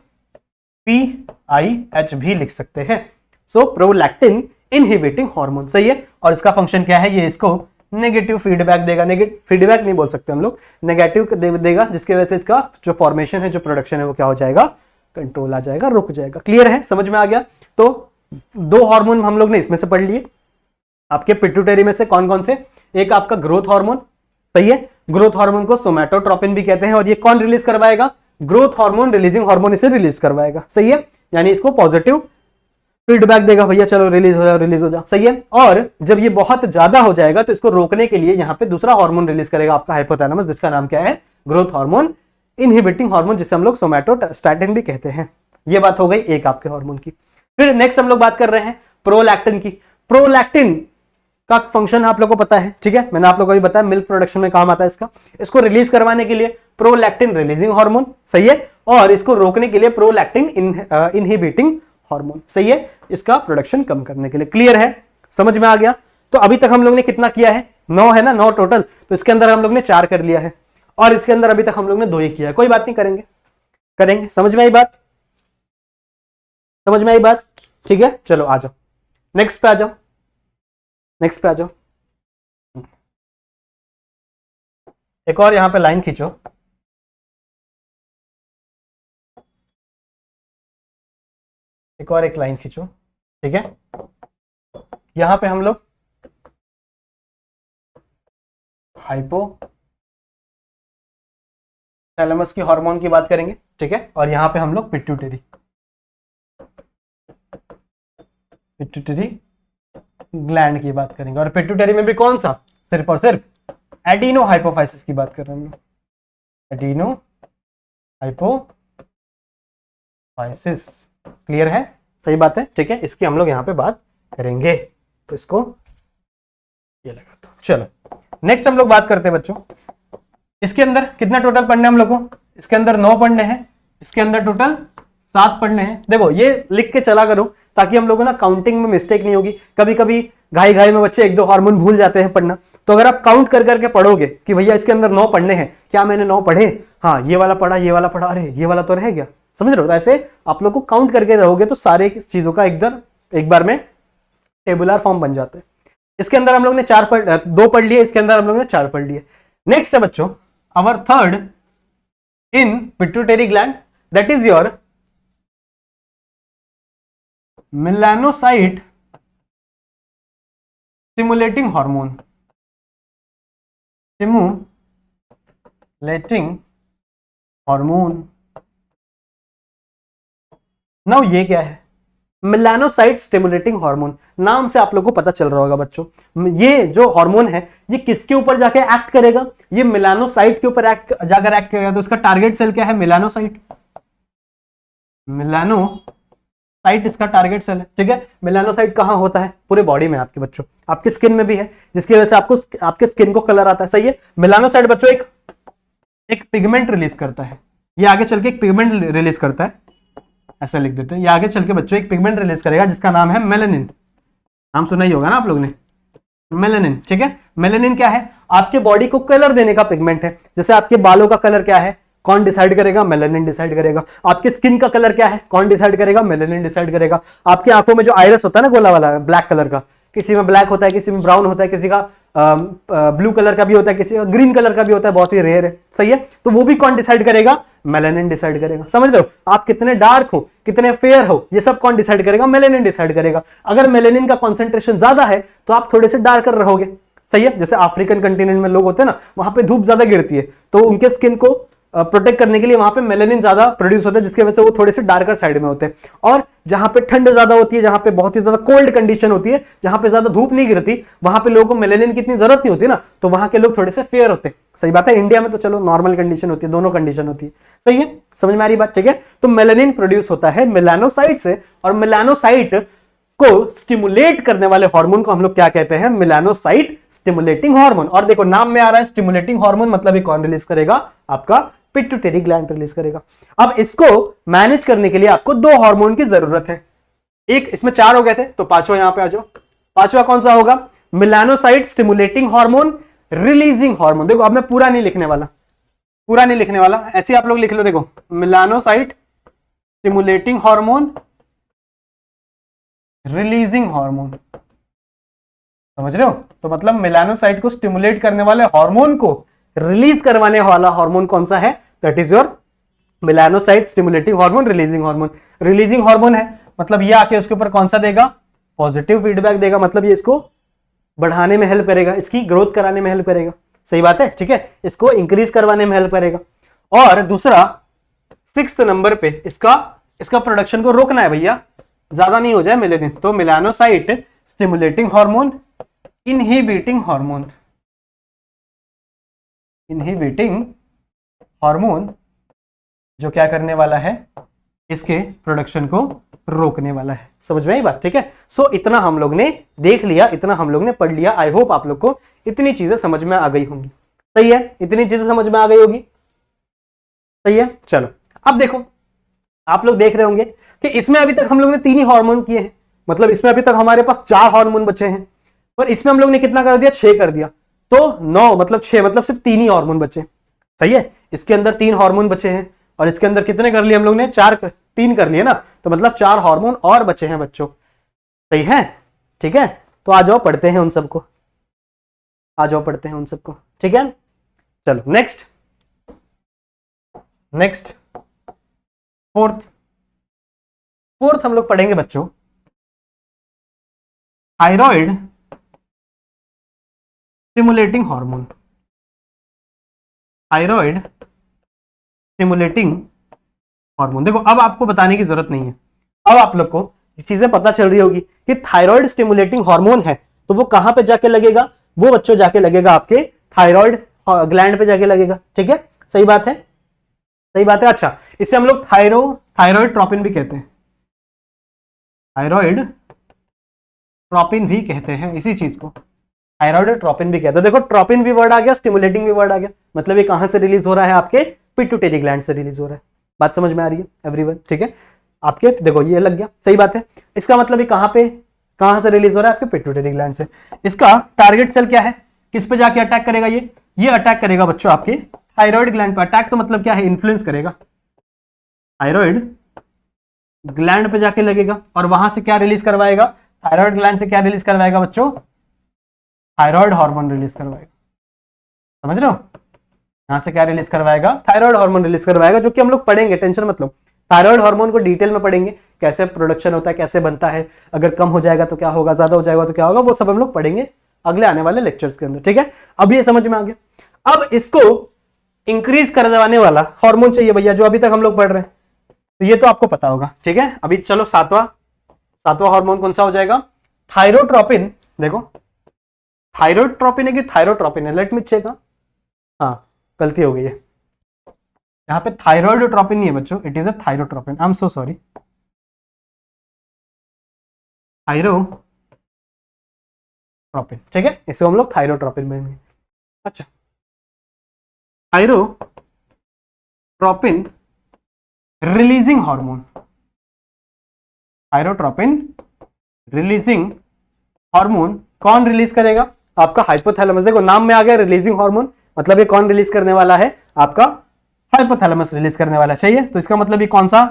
PIH भी लिख सकते हैं। सो प्रोलैक्टिन इनहिबिटिंग हार्मोन, सही है। और इसका फंक्शन क्या है, ये इसको नेगेटिव फीडबैक देगा, नेगेटिव फीडबैक नहीं बोल सकते हम लोग, नेगेटिव देगा, जिसकी वजह से इसका जो फॉर्मेशन है, जो प्रोडक्शन है, वो क्या हो जाएगा, कंट्रोल आ जाएगा, रुक जाएगा। क्लियर है, समझ में आ गया। तो 2 हार्मोन हम लोग ने इसमें से पढ़ लिए। आपके पिट्यूटरी में से कौन कौन से, एक आपका ग्रोथ हार्मोन, सही है। ग्रोथ हार्मोन को सोमैटोट्रोपिन भी कहते हैं, और ये कौन रिलीज करवाएगा, ग्रोथ हार्मोन रिलीजिंग हार्मोन इसे रिलीज करवाएगा, सही है। यानी इसको पॉजिटिव फीडबैक देगा, भैया चलो रिलीज हो जाओ रिलीज हो जाओ, सही है। और जब ये बहुत ज्यादा हो जाएगा तो इसको रोकने के लिए यहाँ पे दूसरा हार्मोन रिलीज करेगा आपका हाइपोथैलेमस, जिसका नाम क्या है, ग्रोथ हार्मोन, इनहिबिटिंग हार्मोन, जिसे हम लोग सोमैटोस्टैटिन भी कहते हैं। ये बात हो गई एक आपके हार्मोन की। फिर नेक्स्ट हम लोग बात कर रहे हैं प्रोलैक्टिन की। प्रोलैक्टिन का फंक्शन आप लोग को पता है, ठीक है, मैंने आप लोगों को भी बताया, मिल्क प्रोडक्शन में काम आता है इसका। इसको रिलीज करवाने के लिए प्रोलैक्टिन रिलीजिंग हार्मोन, सही है, और इसको रोकने के लिए प्रोलैक्टिन इनहिबिटिंग हार्मोन, सही है, इसका प्रोडक्शन कम करने के लिए। क्लियर है, समझ में आ गया। तो अभी तक हम लोग ने कितना किया है, 9 है ना, 9 टोटल। तो इसके अंदर हम लोग ने 4 कर लिया है और इसके अंदर अभी तक हम लोग ने 2 ही किया है। कोई बात नहीं, करेंगे करेंगे, समझ में आई बात, समझ में आई बात, ठीक है। चलो आ जाओ नेक्स्ट पे, आ जाओ नेक्स्ट पे, आ जाओ। एक और यहां पे लाइन खींचो, एक और एक लाइन खींचो, ठीक है। यहां पे हम लोग हाइपोथैलेमस की हार्मोन की बात करेंगे, ठीक है, और यहां पे हम लोग पिट्यूटरी ग्लैंड की बात करेंगे। और पिट्यूटरी में भी कौन सा, सिर्फ और सिर्फ एडिनो हाइपोफाइसिस की बात कर रहे हैं हम लोग, एडिनो हाइपोफाइसिस। क्लियर है, सही बात है, ठीक है, इसकी हम लोग यहाँ पे बात करेंगे। तो इसको ये लगा दो। चलो नेक्स्ट हम लोग बात करते हैं बच्चों, इसके अंदर कितना टोटल पढ़ने हम लोग को, इसके अंदर 9 पढ़ने हैं, इसके अंदर टोटल 7 पढ़ने हैं। देखो ये लिख के चला करो ताकि हम लोगों ना काउंटिंग में मिस्टेक नहीं होगी। कभी कभी घाई घाई में बच्चे 1-2 हार्मोन भूल जाते हैं पढ़ना। तो अगर आप काउंट कर करके पढ़ोगे कि भैया इसके अंदर 9 पढ़ने हैं, क्या मैंने 9 पढ़े, हाँ ये वाला पढ़ा, ये वाला पढ़ा, अरे ये वाला तो रह गया, समझ रहे हो। तो ऐसे आप लोग को काउंट करके रहोगे तो सारे चीजों का एक बार में टेबुलर फॉर्म बन जाता है। इसके अंदर हम लोग ने 2 पढ़ लिए, इसके अंदर हम लोग ने 4 पढ़ लिए। नेक्स्ट है बच्चों our third in pituitary gland, that is your melanocyte stimulating hormone, stimulating hormone. Now ये क्या है, मेलानोसाइट स्टिमुलेटिंग हार्मोन, नाम से आप लोगों को पता चल रहा होगा बच्चों, ये जो हार्मोन है ये किसके ऊपर जाके एक्ट करेगा, ये मेलानोसाइट के ऊपर जाकर एक्ट करेगा। तो इसका टारगेट सेल क्या है, मेलानोसाइट, मेलानोसाइट इसका टारगेट सेल है, ठीक है। मेलानोसाइट कहां होता है, पूरे बॉडी में आपके बच्चों, आपकी स्किन में भी है, जिसकी वजह से आपको आपके स्किन को कलर आता है, सही है। मेलानोसाइट बच्चों एक पिगमेंट रिलीज करता है, ये आगे चल के एक पिगमेंट रिलीज करता है, ऐसा लिख देते हैं, ये आगे चल के बच्चों एक पिगमेंट रिलीज करेगा जिसका नाम है मेलानिन। नाम सुना ही होगा ना आप लोग ने, मेलानिन, ठीक है। मेलानिन क्या है, आपके बॉडी को कलर देने का पिगमेंट है। जैसे आपके बालों का कलर क्या है, कौन डिसाइड करेगा, मेलानिन डिसाइड करेगा। आपके स्किन का कलर क्या है, कौन डिसाइड करेगा, मेलानिन डिसाइड करेगा। आपकी आंखों में जो आइरस होता है ना गोला वाला ब्लैक कलर का, किसी में ब्लैक होता है, किसी में ब्राउन होता है, किसी का ब्लू कलर का भी होता है, किसी का ग्रीन कलर का भी होता है, बहुत ही रेयर है, सही है। तो वो भी कौन डिसाइड करेगा, मेलानिन डिसाइड करेगा। समझ रहे हो, आप कितने डार्क हो, कितने फेयर हो, ये सब कौन डिसाइड करेगा, मेलानिन डिसाइड करेगा। अगर मेलानिन का कॉन्सेंट्रेशन ज्यादा है तो आप थोड़े से डार्कर रहोगे, सही है। जैसे अफ्रीकन कंटिनेंट में लोग होते हैं ना, वहां पे धूप ज्यादा गिरती है तो उनके स्किन को प्रोटेक्ट करने के लिए वहां पे मेलानिन ज्यादा प्रोड्यूस होता है, जिसकी वजह से वो थोड़े से डार्कर साइड में होते हैं। और जहां पे ठंड ज्यादा होती है, जहां पे बहुत ही ज्यादा कोल्ड कंडीशन होती है, जहां पे ज्यादा धूप नहीं गिरती, वहां पे लोगों को मेलानिन की इतनी जरूरत नहीं होती ना, तो वहां के लोग थोड़े से फेयर होते हैं, सही बात है। इंडिया में तो चलो नॉर्मल कंडीशन होती है, दोनों कंडीशन होती है, सही है, समझ में आ रही बात, ठीक है। तो मेलानिन प्रोड्यूस होता है मेलानोसाइट से, और मेलानोसाइट को स्टिमुलेट करने वाले हार्मोन को हम लोग क्या कहते हैं, मेलानोसाइट स्टिमुलेटिंग हार्मोन। और देखो नाम में आ रहा है स्टिमुलेटिंग हार्मोन, मतलब ये कौन रिलीज करेगा, आपका पिट्यूटरी ग्लैंड रिलीज करेगा। अब इसको मैनेज करने के लिए आपको 2 हार्मोन की जरूरत है। एक इसमें 4 हो गए थे, तो पांचवा यहां पे आ जाओ। पांचवा कौन सा होगा, melanocyte stimulating hormone releasing hormone. देखो अब मैं पूरा नहीं लिखने वाला, पूरा नहीं लिखने वाला, ऐसे आप लोग लिख लो। देखो melanocyte stimulating hormone releasing hormone, समझ रहे हो। तो मतलब मेलानोसाइट को स्टिमुलेट करने वाले हार्मोन को रिलीज करवाने वाला हार्मोन कौन सा है, that is your melanocyte stimulating hormone releasing hormone. Releasing hormone है मतलब ये आके उसके ऊपर कौन सा देगा, पॉजिटिव फीडबैक देगा, मतलब ये इसको बढ़ाने में हेल्प करेगा, इसकी ग्रोथ कराने में हेल्प करेगा, सही बात है, ठीक है। इसको इंक्रीज करवाने में हेल्प करेगा। और दूसरा 6th नंबर पे इसका इसका प्रोडक्शन को रोकना है भैया, ज्यादा नहीं हो जाए मेलेनिन। तो melanocyte stimulating hormone, inhibiting hormone, inhibiting hormone जो क्या करने वाला है, इसके प्रोडक्शन को रोकने वाला है। समझ में आई बात? ठीक है। सो इतना हम लोग ने देख लिया, इतना हम लोग ने पढ़ लिया। आई होप आप लोग को इतनी चीजें समझ में आ गई होंगी। सही है, इतनी चीजें समझ में आ गई होगी। सही है, चलो अब देखो, आप लोग देख रहे होंगे कि इसमें अभी तक हम लोग ने 3 ही हार्मोन किए हैं, मतलब इसमें अभी तक हमारे पास 4 हार्मोन बचे हैं, पर इसमें हम लोग ने कितना कर दिया, 6 कर दिया। तो 9 मतलब 6 मतलब सिर्फ 3 ही हार्मोन बचे। सही है, इसके अंदर 3 हार्मोन बचे हैं और इसके अंदर कितने कर लिए हम लोग ने, 3 कर लिए ना, तो मतलब 4 हार्मोन और बचे हैं बच्चों। सही है, ठीक है। तो आ जाओ पढ़ते हैं उन सबको, आ जाओ पढ़ते हैं उन सबको। ठीक है, चलो नेक्स्ट फोर्थ हम लोग पढ़ेंगे बच्चों, thyroid stimulating hormone. Thyroid stimulating hormone, देखो अब आपको बताने की जरूरत नहीं है, अब आप लोग को चीजें पता चल रही होगी कि थायराइड स्टिमुलेटिंग हार्मोन है तो वो कहां पे जाके लगेगा, वो बच्चों जाके लगेगा आपके थायराइड ग्लैंड पे जाके लगेगा। ठीक है, सही बात है, सही बात है। अच्छा, इसे हम लोग थायराइड ट्रोपिन भी कहते हैं, थायराइड ट्रोपिन भी कहते हैं इसी चीज को, थायराइड ट्रोपिन भी कहते हैं। देखो ट्रोपिन भी वर्ड आ गया, स्टिमुलेटिंग भी वर्ड आ गया, मतलब ये कहां से रिलीज हो रहा है, आपके पिट्यूटरी ग्लैंड से रिलीज हो रहा है। बात समझ में आ रही है एवरीवन? ठीक है, आपके देखो ये लग गया, सही बात है। इसका मतलब ये कहां से रिलीज हो रहा है, आपके पिट्यूटरी ग्लैंड से। इसका टारगेट सेल क्या है, किस पे जाके अटैक करेगा, ये अटैक करेगा बच्चों आपके थायराइड ग्लैंड पे। अटैक तो मतलब क्या है, इन्फ्लुएंस करेगा, थायराइड ग्लैंड पे जाके लगेगा और वहां से क्या रिलीज करवाएगा, थायराइड ग्लैंड से क्या रिलीज करवाएगा बच्चों, थायराइड हार्मोन रिलीज करवाएगा। समझ रहे हो, यहां से क्या रिलीज करवाएगा, थायराइड हार्मोन रिलीज करवाएगा, जो कि हम लोग पढ़ेंगे, टेंशन मत लो। थायराइड हार्मोन को डिटेल में पढ़ेंगे, कैसे प्रोडक्शन होता है, कैसे बनता है, अगर कम हो जाएगा तो क्या होगा, ज्यादा हो जाएगा तो क्या होगा, वो सब हम लोग पढ़ेंगे अगले आने वाले लेक्चर्स के अंदर। ठीक है, अब ये समझ में आ गया। अब इसको इंक्रीज करवाने वाला हार्मोन चाहिए भैया, जो अभी तक हम लोग पढ़ रहे हैं, तो ये तो आपको पता होगा। ठीक है, अभी चलो सातवां हार्मोन कौन सा हो जाएगा, थायरोट्रोपिन। देखो थायरोट्रोपिन है कि थायरोट्रोपिन है, लेट मी चेक। हाँ गलती हो गई है, यहाँ पे थायरोइडोट्रोपिन नहीं है बच्चों, it is a thyrotropin, I am so sorry, thyrotropin. ठीक है, इसको हम लोग थायरोट्रोपिन में। अच्छा, thyrotropin releasing hormone, thyrotropin releasing hormone कौन रिलीज करेगा, आपका हाइपोथैलेमस। देखो नाम में आ गया रिलीजिंग हार्मोन, मतलब ये कौन रिलीज करने वाला है, आपका हाइपोथैलेमस रिलीज करने वाला है। सही है, तो इसका मतलब ये कौन सा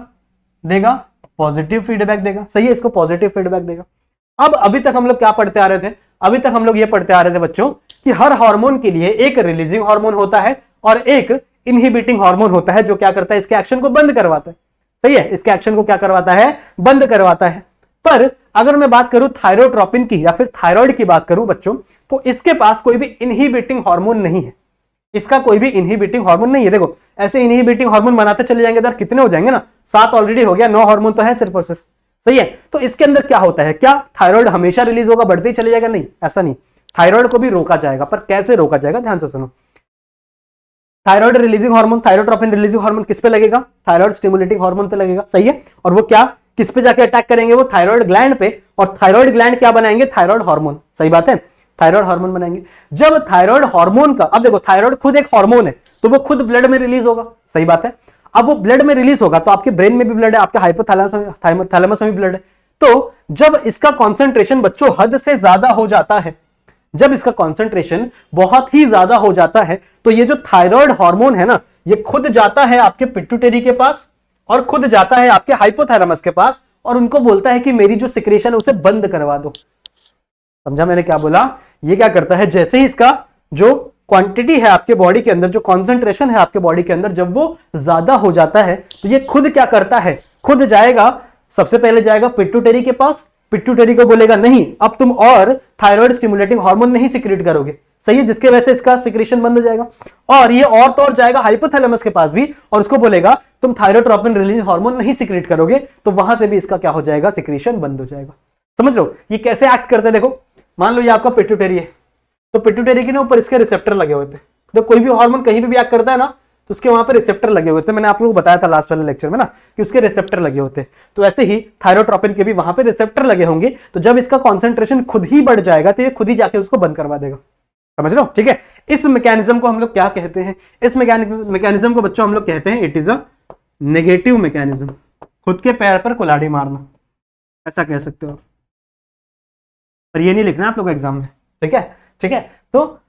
देगा, पॉजिटिव फीडबैक देगा। सही है, इसको पॉजिटिव फीडबैक देगा। अब अभी तक हम लोग क्या पढ़ते आ रहे थे, अभी तक हम लोग ये पढ़ते आ रहे थे बच्चों कि हर हार्मोन के लिए एक रिलीजिंग हार्मोन होता है और एक इनहिबिटिंग हार्मोन होता है, जो क्या करता है, इसके एक्शन को बंद करवाता है। सही है, इसके एक्शन को क्या करवाता है, बंद करवाता है। पर अगर मैं बात करूं थायरोट्रोपिन की या फिर थायराइड की बात करूं बच्चों, तो इसके पास कोई भी इनहिबिटिंग हार्मोन नहीं है, इसका कोई भी इनहिबिटिंग हार्मोन नहीं है। देखो ऐसे इनहिबिटिंग हार्मोन बनाते चले जाएंगे तो कितने हो जाएंगे ना, 7 ऑलरेडी हो गया, 9 हार्मोन तो है सिर्फ और सिर्फ। सही है, तो इसके अंदर क्या होता है, क्या थायराइड हमेशा रिलीज होगा, बढ़ते ही चले जाएगा, नहीं ऐसा नहीं, थायराइड को भी रोका जाएगा। पर कैसे रोका जाएगा, ध्यान से सुनो। Thyroid releasing hormone, thyrotropin releasing hormone किस पे लगेगा, थायराइड स्टिमुलेटिंग हार्मोन पे लगेगा। सही है, और वो क्या किस पे जाके अटैक करेंगे, वो थायराइड ग्लैंड पे, और थायराइड ग्लैंड क्या बनाएंगे, थायराइड हार्मोन। सही बात है, थायराइड हार्मोन बनाएंगे। जब थायराइड हार्मोन का, अब देखो थायराइड खुद एक हार्मोन है, तो वो खुद ब्लड में रिलीज होगा। सही बात है, अब वो ब्लड में रिलीज होगा तो आपके ब्रेन में भी ब्लड है, आपके हाइपोथैलेमस में भी ब्लड है। तो जब इसका कॉन्सेंट्रेशन बच्चों हद से ज्यादा हो जाता है, जब इसका कॉन्सेंट्रेशन बहुत ही ज्यादा हो जाता है, तो ये जो थायराइड हार्मोन है ना, ये खुद जाता है आपके पिट्यूटरी के पास और खुद जाता है आपके हाइपोथैलेमस के पास, और उनको बोलता है कि मेरी जो सिक्रेशन है उसे बंद करवा दो। समझा मैंने क्या बोला, ये क्या करता है, जैसे ही इसका जो क्वांटिटी है आपके बॉडी के अंदर, जो कॉन्सेंट्रेशन है आपके बॉडी के अंदर, जब वो ज्यादा हो जाता है, तो ये खुद क्या करता है, खुद जाएगा, सबसे पहले जाएगा पिट्यूटरी के पास, पिट्यूटरी को बोलेगा नहीं अब तुम और थायराइड स्टिमुलेटिंग हार्मोन नहीं सिक्रेट करोगे। सही है, जिसके वजह से इसका सिक्रेशन बंद हो जाएगा। और ये और तो और जाएगा हाइपोथैलेमस के पास भी और उसको बोलेगा तुम थायरोट्रोपिन रिलीजिंग हार्मोन नहीं सिक्रेट करोगे, तो वहां से भी इसका क्या हो जाएगा, सिक्रेशन बंद हो जाएगा। समझ लो ये कैसे एक्ट करते हैं। देखो मान लो ये आपका पिट्यूटरी है, तो पिट्यूटरी के ना ऊपर इसके रिसेप्टर लगे हुए थे। तो कोई भी हार्मोन कहीं भी एक्ट करता है ना, तो उसके वहां पर रिसेप्टर लगे हुए थे। मैंने आप लोगों को बताया था लास्ट वाले लेक्चर में ना कि उसके रिसेप्टर लगे होते हैं। तो ऐसे ही थायरोट्रोपिन के भी वहां पे रिसेप्टर लगे होंगे, तो जब इसका कॉन्सेंट्रेशन खुद ही बढ़ जाएगा तो ये खुद ही जाके उसको बंद करवा देगा। समझ लो, ठीक है। इस मैकेनिज्म को हम लोग क्या कहते हैं, इस मैकेनिज्म को बच्चों हम लोग कहते हैं it is a negative mechanism. खुद के पैर पर कुल्हाड़ी मारना, ऐसा कह सकते हो। पर ये नहीं लिखना आप लोग एग्जाम में, ठीक है, ठीक है। तो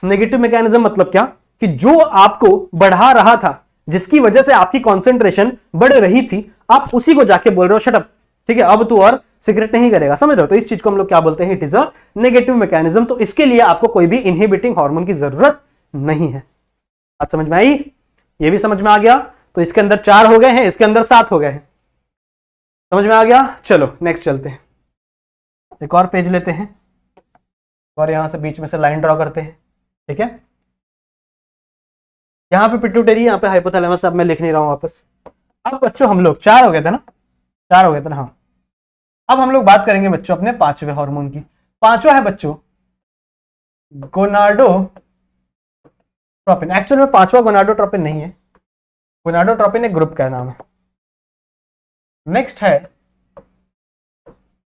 नेगेटिव मैकेनिज्म मतलब क्या, कि जो आपको बढ़ा रहा था, जिसकी वजह से आपकी कॉन्सेंट्रेशन बढ़ रही थी, आप उसी को जाके बोल रहे हो शट अप, ठीक है, अब तू और सिगरेट नहीं करेगा। समझ रहे हो, तो इस चीज को हम लोग क्या बोलते हैं, it is a negative mechanism. तो इसके लिए आपको कोई भी इनहिबिटिंग हार्मोन की जरूरत नहीं है। बात समझ में आई, ये भी समझ में आ गया। तो इसके अंदर 4 हो गए हैं, इसके अंदर 7 हो गए हैं। समझ में आ गया। चलो नेक्स्ट चलते हैं, एक और पेज लेते हैं और यहां से बीच में से लाइन ड्रॉ करते हैं, ठीक है। यहां पे पिट्यूटरी, यहां पे हाइपोथैलेमस, अब मैं लिख नहीं रहा हूं वापस। अब बच्चों हम लोग 4 हो गए थे ना, 4 हो गए थे ना, हाँ। अब हम लोग बात करेंगे बच्चों अपने 5वें हार्मोन की। 5वां है बच्चों गोनाडोट्रोपिन। एक्चुअल में 5वां गोनाडोट्रोपिन नहीं है, गोनाडोट्रोपिन एक ग्रुप का नाम है। नेक्स्ट है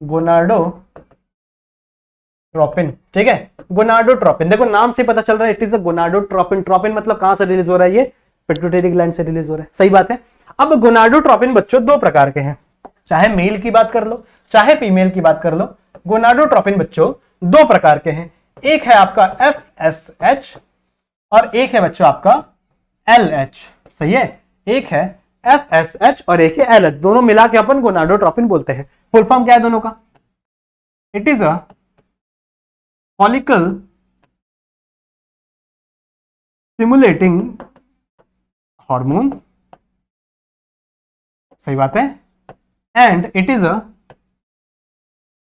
गोनाडोट्रोपिन, ठीक है। गोनाडोट्रोपिन, देखो नाम से पता चल रहा है it is a gonadotropin. Tropine मतलब कहां से रिलीज हो रहा है, ये पिट्यूटरी ग्लैंड से रिलीज हो रहा है, सही बात है। अब गोनाडोट्रोपिन बच्चों 2 प्रकार के हैं, चाहे मेल की बात कर लो चाहे फीमेल की बात कर लो। गोनाडोट्रोपिन बच्चों 2 प्रकार के हैं, एक है आपका FSH और एक है बच्चों आपका LH, सही है। एक है FSH और एक है LH, दोनों मिला के अपन गोनाडोट्रोपिन बोलते हैं। फुल फॉर्म क्या है दोनों का, it is a follicle stimulating hormone, सही बात है, and it is a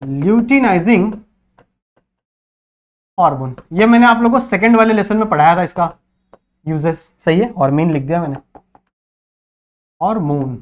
luteinizing hormone. ये मैंने आप लोगों को सेकंड वाले लेसन में पढ़ाया था इसका यूजेस, सही है, हार्मोन लिख दिया मैंने, हार्मोन,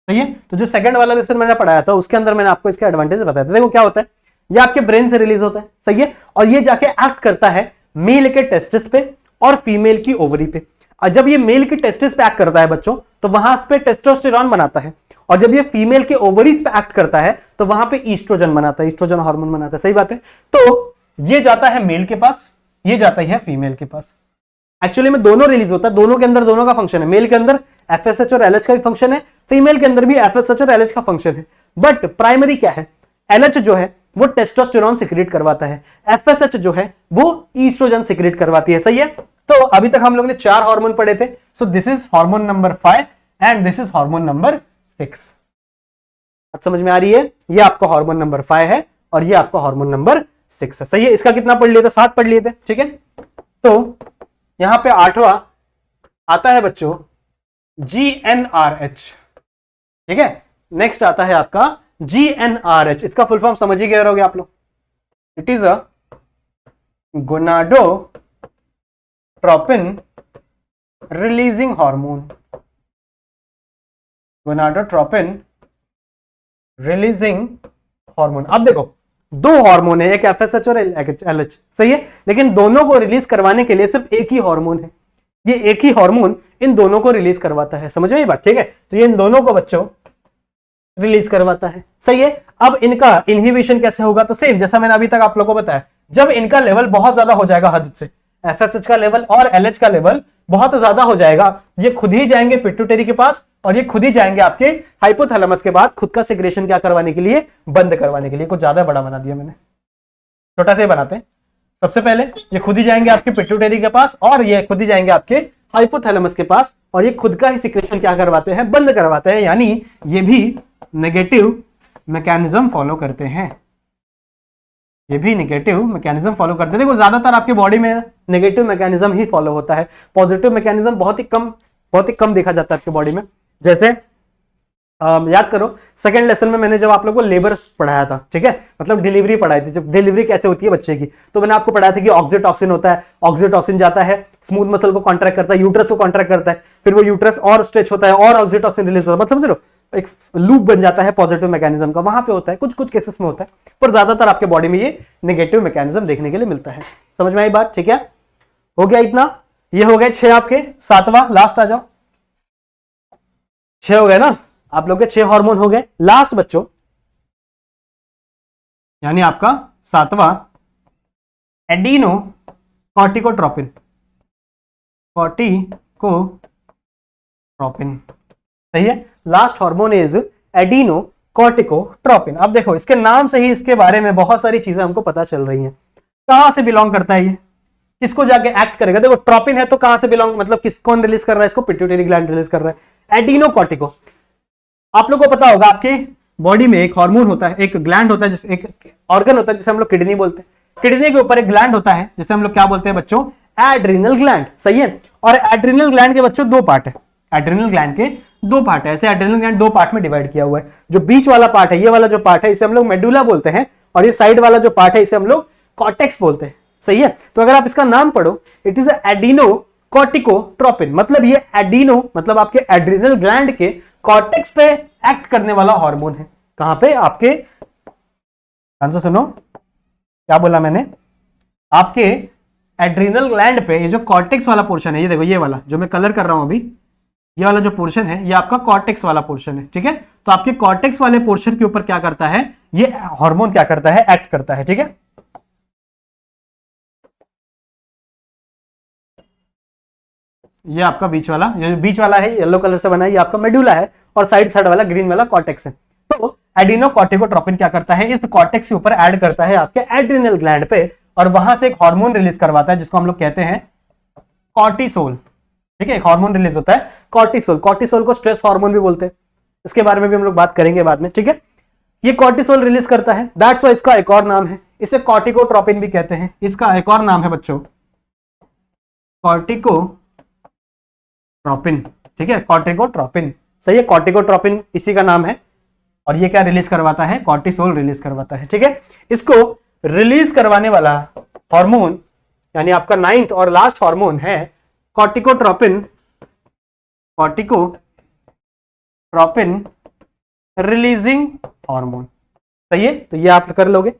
सही है। तो जो सेकंड वाला लेसन मैंने पढ़ाया था उसके अंदर मैंने आपको इसके एडवांटेज बताया था। देखो क्या होता है, ये आपके ब्रेन से रिलीज होता है, सही है, और ये जाके एक्ट करता है मेल के टेस्टिस पे और फीमेल की ओवरी पे। और जब ये मेल के टेस्टिस पे एक्ट करता है बच्चों, तो वहां पे टेस्टोस्टेरॉन बनाता है, और जब ये फीमेल के ओवरीज पे एक्ट करता है तो वहां पे ईस्ट्रोजन बनाता है, ईस्ट्रोजन हार्मोन बनाता है, सही बात है। तो ये जाता है मेल के पास, ये जाता है फीमेल के पास। एक्चुअली में दोनों रिलीज होता है, दोनों के अंदर दोनों का फंक्शन है। मेल के अंदर FSH और LH का भी फंक्शन है, फीमेल के अंदर भी FSH और LH का फंक्शन है। बट प्राइमरी क्या है, LH जो है वो टेस्टोस्टेरॉन सिक्रेट करवाता है, FSH जो है वो ईस्ट्रोजन सिक्रेट करवाती है, सही है। तो अभी तक हम लोग ने 4 हार्मोन पढ़े थे। So this is hormone number 5 and this is hormone number 6। अब समझ में आ रही है, ये आपका हार्मोन नंबर 5 है और ये आपका हार्मोन नंबर 6 है, सही है। इसका कितना पढ़ लिए थे, 7 पढ़ लिए थे, ठीक है। तो यहां पे 8वां आता है बच्चों GnRH, ठीक है। नेक्स्ट आता है आपका GnRH, इसका फुल फॉर्म समझ ही गए रहोगे आप लोग। It is a gonadotropin releasing hormone, gonadotropin releasing hormone. अब देखो 2 हार्मोन है, एक FSH और LH, सही है, लेकिन दोनों को रिलीज करवाने के लिए सिर्फ एक ही हार्मोन है। ये एक ही हार्मोन इन दोनों को रिलीज करवाता है, समझ में ये बात, ठीक है। तो ये इन दोनों को बच्चों रिलीज करवाता है, सही है। अब इनका इनहिबिशन कैसे होगा, तो सेम जैसा मैंने अभी तक आप लोगों को बताया, जब इनका लेवल बहुत ज्यादा हो जाएगा हद से, FSH का लेवल और LH का लेवल बहुत ज्यादा हो जाएगा, ये खुद ही जाएंगे पिट्यूटरी के पास और ये खुद ही जाएंगे आपके हाइपोथैलेमस के बाद खुद का सिक्रेशन क्या करवाने के लिए, बंद करवाने के लिए। कुछ ज्यादा बड़ा बना दिया मैंने, छोटा से बनाते हैं। सबसे पहले ये खुद ही जाएंगे आपके पिट्यूटरी के पास और ये खुद ही जाएंगे आपके हाइपोथैलेमस के पास और ये खुद का ही सिक्रेशन क्या करवाते हैं, बंद करवाते हैं। यानी ये भी नेगेटिव मैकेनिज्म फॉलो करते हैं, ये भी नेगेटिव मैकेनिज्म फॉलो करते हैं। देखो ज्यादातर आपके बॉडी में नेगेटिव मैकेनिज्म ही फॉलो होता है, पॉजिटिव मैकेनिज्म बहुत ही कम देखा जाता है आपके बॉडी में। जैसे याद करो सेकंड लेसन में मैंने जब आप लोगों को लेबर पढ़ाया था, ठीक है, मतलब डिलीवरी पढ़ाई थी, जब डिलीवरी कैसे होती है बच्चे की, तो मैंने आपको पढ़ाया था कि ऑक्सीटोसिन होता है, ऑक्सीटोसिन जाता है स्मूथ मसल को कॉन्ट्रैक्ट करता है, यूट्रस को कॉन्ट्रैक्ट करता है, फिर वो यूट्रस और स्ट्रेच होता है और ऑक्सीटोसिन रिलीज होता है, समझ रहे हो, एक लूप बन जाता है पॉजिटिव मैकेनिज्म का, वहां पे होता है, कुछ कुछ केसेस में होता है, पर ज्यादातर आपके बॉडी में ये नेगेटिव मैकेनिज्म देखने के लिए मिलता है। समझ में आई बात? ठीक है, हो गया इतना, ये हो गए 6 आपके, 7वां लास्ट आ जाओ, 6 हो गए ना आप लोग के, 6 हार्मोन हो गए। लास्ट बच्चों यानी आपका 7वां एडिनो कॉर्टिकोट्रोपिन, कॉर्टिकोट्रोपिन, सही है, last hormone is adeno corticotropin. अब देखो इसके नाम से ही इसके बारे में बहुत सारी चीजें हमको पता चल रही हैं, कहां से बिलोंग करता है ये, किसको जाके एक्ट करेगा, देखो ट्रोपिन है तो कहां से बिलोंग, मतलब किस कौन रिलीज कर रहा है इसको, पिट्यूटरी ग्लैंड रिलीज कर रहा है। एडिनो कॉर्टिको, आप लोगों को पता होगा आपके बॉडी में एक हार्मोन होता है, एक ग्लैंड होता है, जिस एक ऑर्गन होता है जिसे हम लोग किडनी बोलते हैं, किडनी के ऊपर एक ग्लैंड होता है जिसे हम लोग क्या बोलते हैं बच्चों, एड्रिनल ग्लैंड, सही है। और एड्रिनल ग्लैंड के बच्चों 2 पार्ट है, एड्रिनल ग्लैंड के 2 पार्ट है, ऐसे एड्रिनल ग्लैंड 2 पार्ट में डिवाइड किया हुआ है। जो बीच वाला पार्ट है, ये वाला जो पार्ट है इसे हम लोग मेडुला बोलते हैं, और ये साइड वाला जो पार्ट है इसे हम लोग कॉर्टेक्स बोलते हैं, सही है। तो अगर आप इसका नाम पढ़ो, इट इज एडिनो कॉर्टिकोट्रोपिन, मतलब ये एडिनो मतलब आपके एड्रिनल ग्लैंड के कॉर्टेक्स पे एक्ट करने वाला हार्मोन है। कहां पे? आपके, आंसर सुनो क्या बोला मैंने, आपके एड्रिनल ग्लैंड पे ये जो कॉर्टेक्स वाला पोर्शन है, ये देखो ये वाला जो मैं कलर कर रहा हूं अभी, ये वाला जो पोर्शन है ये आपका कॉर्टेक्स वाला पोर्शन है, ठीक है। तो आपके कॉर्टेक्स वाले पोर्शन के ऊपर क्या करता है ये हार्मोन, क्या करता है, एक्ट करता है, ठीक है। ये आपका बीच वाला, ये बीच वाला है येलो कलर से बना है, ये आपका मेडुला है, और साइड साइड वाला ग्रीन वाला कॉर्टेक्स है। तो एडिनो कॉर्टिकोट्रोपिन क्या करता है, इस कॉर्टेक्स के ऊपर ऐड करता है आपके एड्रिनल ग्लैंड पे, और वहां से एक हार्मोन रिलीज करवाता है जिसको हम लोग कहते हैं कॉर्टिसोल, ठीक है। एक हार्मोन रिलीज होता है कॉर्टिसोल, कॉर्टिसोल को स्ट्रेस हार्मोन भी बोलते हैं, इसके बारे में भी हम लोग बात करेंगे बाद में, ठीक है। ये कॉर्टिसोल रिलीज करता है, दैट्स व्हाई इसका एक और नाम है, इसे कॉर्टिकोट्रोपिन भी कहते हैं, इसका एक और नाम है बच्चों कॉर्टिकोट्रोपिन, ठीक है, कॉर्टिकोट्रोपिन, सही है, कॉर्टिकोट्रोपिन इसी का नाम है। और ये क्या रिलीज करवाता है, कॉर्टिसोल रिलीज करवाता है, ठीक है। इसको रिलीज करवाने वाला हार्मोन यानी आपका 9th और लास्ट हार्मोन है कॉर्टिकोट्रोपिन, कॉर्टिकोट्रोपिन रिलीजिंग हार्मोन, सही है। तो ये आप कर लोगे।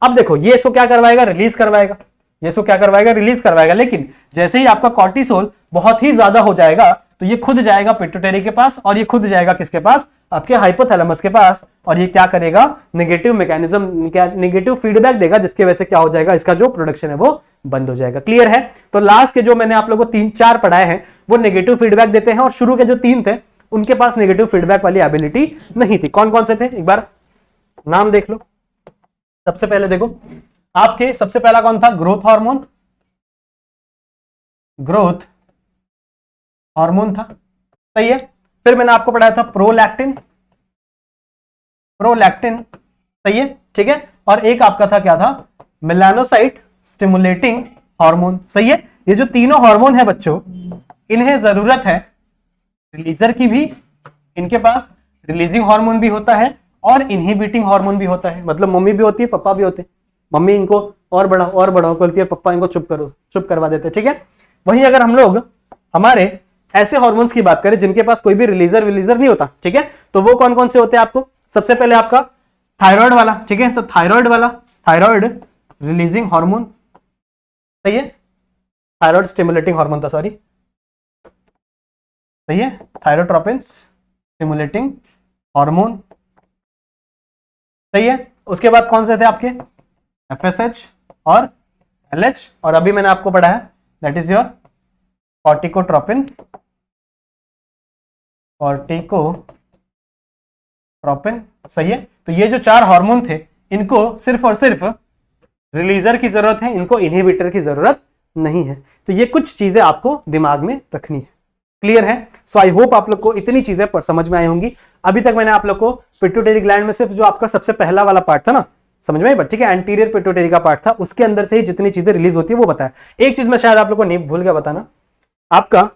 अब देखो ये इसको क्या करवाएगा, रिलीज करवाएगा, ये इसको क्या करवाएगा, रिलीज करवाएगा, लेकिन जैसे ही आपका कॉर्टिसोल बहुत ही ज्यादा हो जाएगा तो ये खुद जाएगा पिट्यूटरी के पास, और ये खुद जाएगा किसके पास, आपके हाइपोथैलेमस के पास, और ये क्या करेगा, नेगेटिव मैकेनिज्म, क्या नेगेटिव फीडबैक देगा, जिसके वजह से क्या हो जाएगा, इसका जो प्रोडक्शन है वो बंद हो जाएगा। क्लियर है? तो लास्ट के जो मैंने आप लोगों को 3-4 पढ़ाए हैं वो नेगेटिव फीडबैक देते हैं, और शुरू के जो 3 थे उनके पास नेगेटिव फीडबैक वाली एबिलिटी नहीं थी। कौन कौन से थे, एक बार नाम देख लो। सबसे पहले देखो आपके, सबसे पहला कौन था, ग्रोथ हार्मोन, ग्रोथ हार्मोन था, सही है। फिर मैंने आपको पढ़ाया था प्रोलैक्टिन, प्रोलैक्टिन, सही है, ठीक है। और एक आपका था क्या था, मेलानोसाइट स्टिमुलेटिंग हार्मोन, सही है। ये जो तीनों हार्मोन है बच्चों, इन्हें जरूरत है रिलीजर की भी, इनके पास रिलीजिंग हार्मोन भी होता है और इनहिबिटिंग हार्मोन भी होता है, मतलब मम्मी भी होती है पापा भी होते हैं, मम्मी इनको और बढ़ाओ बोलती है, पापा इनको चुप करवा देते हैं, ठीक है। वहीं अगर हम लोग हमारे ऐसे हार्मोन्स की बात करें जिनके पास कोई भी रिलीजर नहीं होता, ठीक है, तो वो कौन कौन से होते हैं आपको, सबसे पहले आपका थायराइड वाला, ठीक है, तो थायराइड वाला, थायराइड रिलीजिंग हार्मोन, सही है, थायराइड स्टिमुलेटिंग हार्मोन था, सॉरी, सही है, थायरोट्रोपिन स्टिमुलेटिंग हार्मोन, सही है। उसके बाद कौन से थे आपके, FSH और LH, और अभी मैंने आपको पढ़ाया that is your corticotropin, corticotropin, सही है। तो ये जो 4 हार्मोन थे इनको सिर्फ और सिर्फ रिलीजर की जरूरत है, इनको इनहिबिटर की जरूरत नहीं है। तो ये कुछ चीजें आपको दिमाग में रखनी है, क्लियर है। सो आई होप आप लोग को इतनी चीजें पर समझ में आई होंगी। अभी तक मैंने आप लोग को पिट्यूटरी ग्लैंड में सिर्फ जो आपका सबसे पहला वाला पार्ट था ना, समझ में आई, ठीक है, एंटीरियर पिट्यूटरी का पार्ट था, उसके अंदर से ही जितनी चीजें रिलीज होती है वो बताया। एक चीज मैं शायद आप लोग को नहीं भूल गया बताना, आपका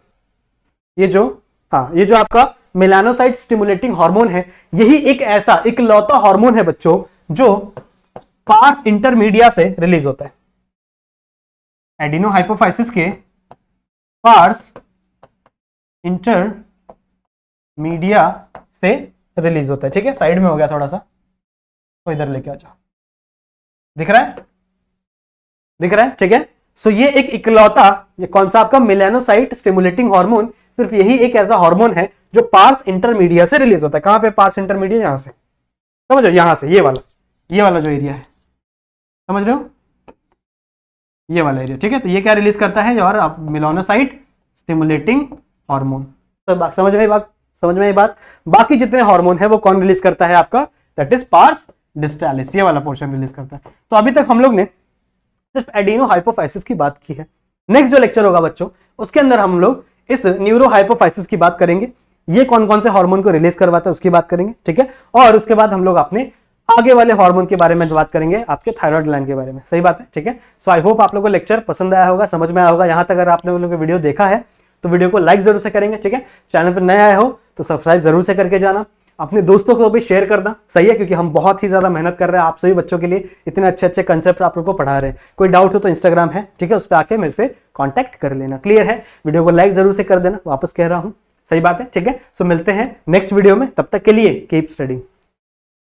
ये जो, हाँ, ये जो आपका मेलानोसाइट स्टिमुलेटिंग हार्मोन है, यही एक ऐसा इकलौता हार्मोन है बच्चों जो पार्स इंटरमीडिया से रिलीज होता है। एडिनोहाइपोफाइसिस के पार्स इंटरमीडिया से रिलीज होता है। ठीक है, साइड में हो गया थोड़ा सा, तो इधर लेके आ जाओ। दिख रहा है, दिख रहा है? ठीक है, सो ये एक इकलौता, ये कौन सा आपका मेलानोसाइट स्टिमुलेटिंग हार्मोन, सिर्फ यही एक ऐसा हार्मोन है जो पार्स इंटरमीडिया से रिलीज होता है। कहां पे पार्स इंटरमीडिया? यहां से, समझ रहे हो? यहां से ये वाला जो एरिया है, समझ रहे हो? ये वाला एरिया। ठीक है, तो ये क्या रिलीज करता है? और आप मेलानोसाइट स्टिमुलेटिंग हार्मोन। तो समझ में बात, समझ में बात। बाकी जितने हार्मोन है वो कौन रिलीज करता है आपका? दैट इज पार्स डिस्टालिस, ये वाला पोर्शन रिलीज करता है। तो अभी तक हम लोग ने सिर्फ एडिनोहाइपोफाइसिस की बात की है। नेक्स्ट जो लेक्चर होगा बच्चों, उसके अंदर हम लोग इस न्यूरोहाइपोफाइसिस की बात करेंगे, ये कौन कौन से हार्मोन को रिलीज करवाता है उसकी बात करेंगे। ठीक है, और उसके बाद हम लोग अपने आगे वाले हार्मोन के बारे में बात करेंगे, आपके थायराइड ग्लैंड के बारे में। सही बात है? ठीक है, सो आई होप आप लोगों को लेक्चर पसंद आया होगा, समझ में आया होगा। यहां तक अगर आपने उन लोगों को वीडियो देखा है तो वीडियो को लाइक जरूर से करेंगे। ठीक है, चैनल पर नए आए हो तो सब्सक्राइब जरूर से करके जाना, अपने दोस्तों को भी शेयर करना। सही है, क्योंकि हम बहुत ही ज्यादा मेहनत कर रहे हैं आप सभी बच्चों के लिए, इतने अच्छे अच्छे कंसेप्ट आप लोग को पढ़ा रहे हैं। कोई डाउट हो तो इंस्टाग्राम है, ठीक है, उस पर आके मेरे से कांटेक्ट कर लेना। क्लियर है? वीडियो को लाइक जरूर से कर देना, वापस कह रहा हूं। सही बात है? ठीक है, सो मिलते हैं नेक्स्ट वीडियो में, तब तक के लिए कीप स्टडिंग।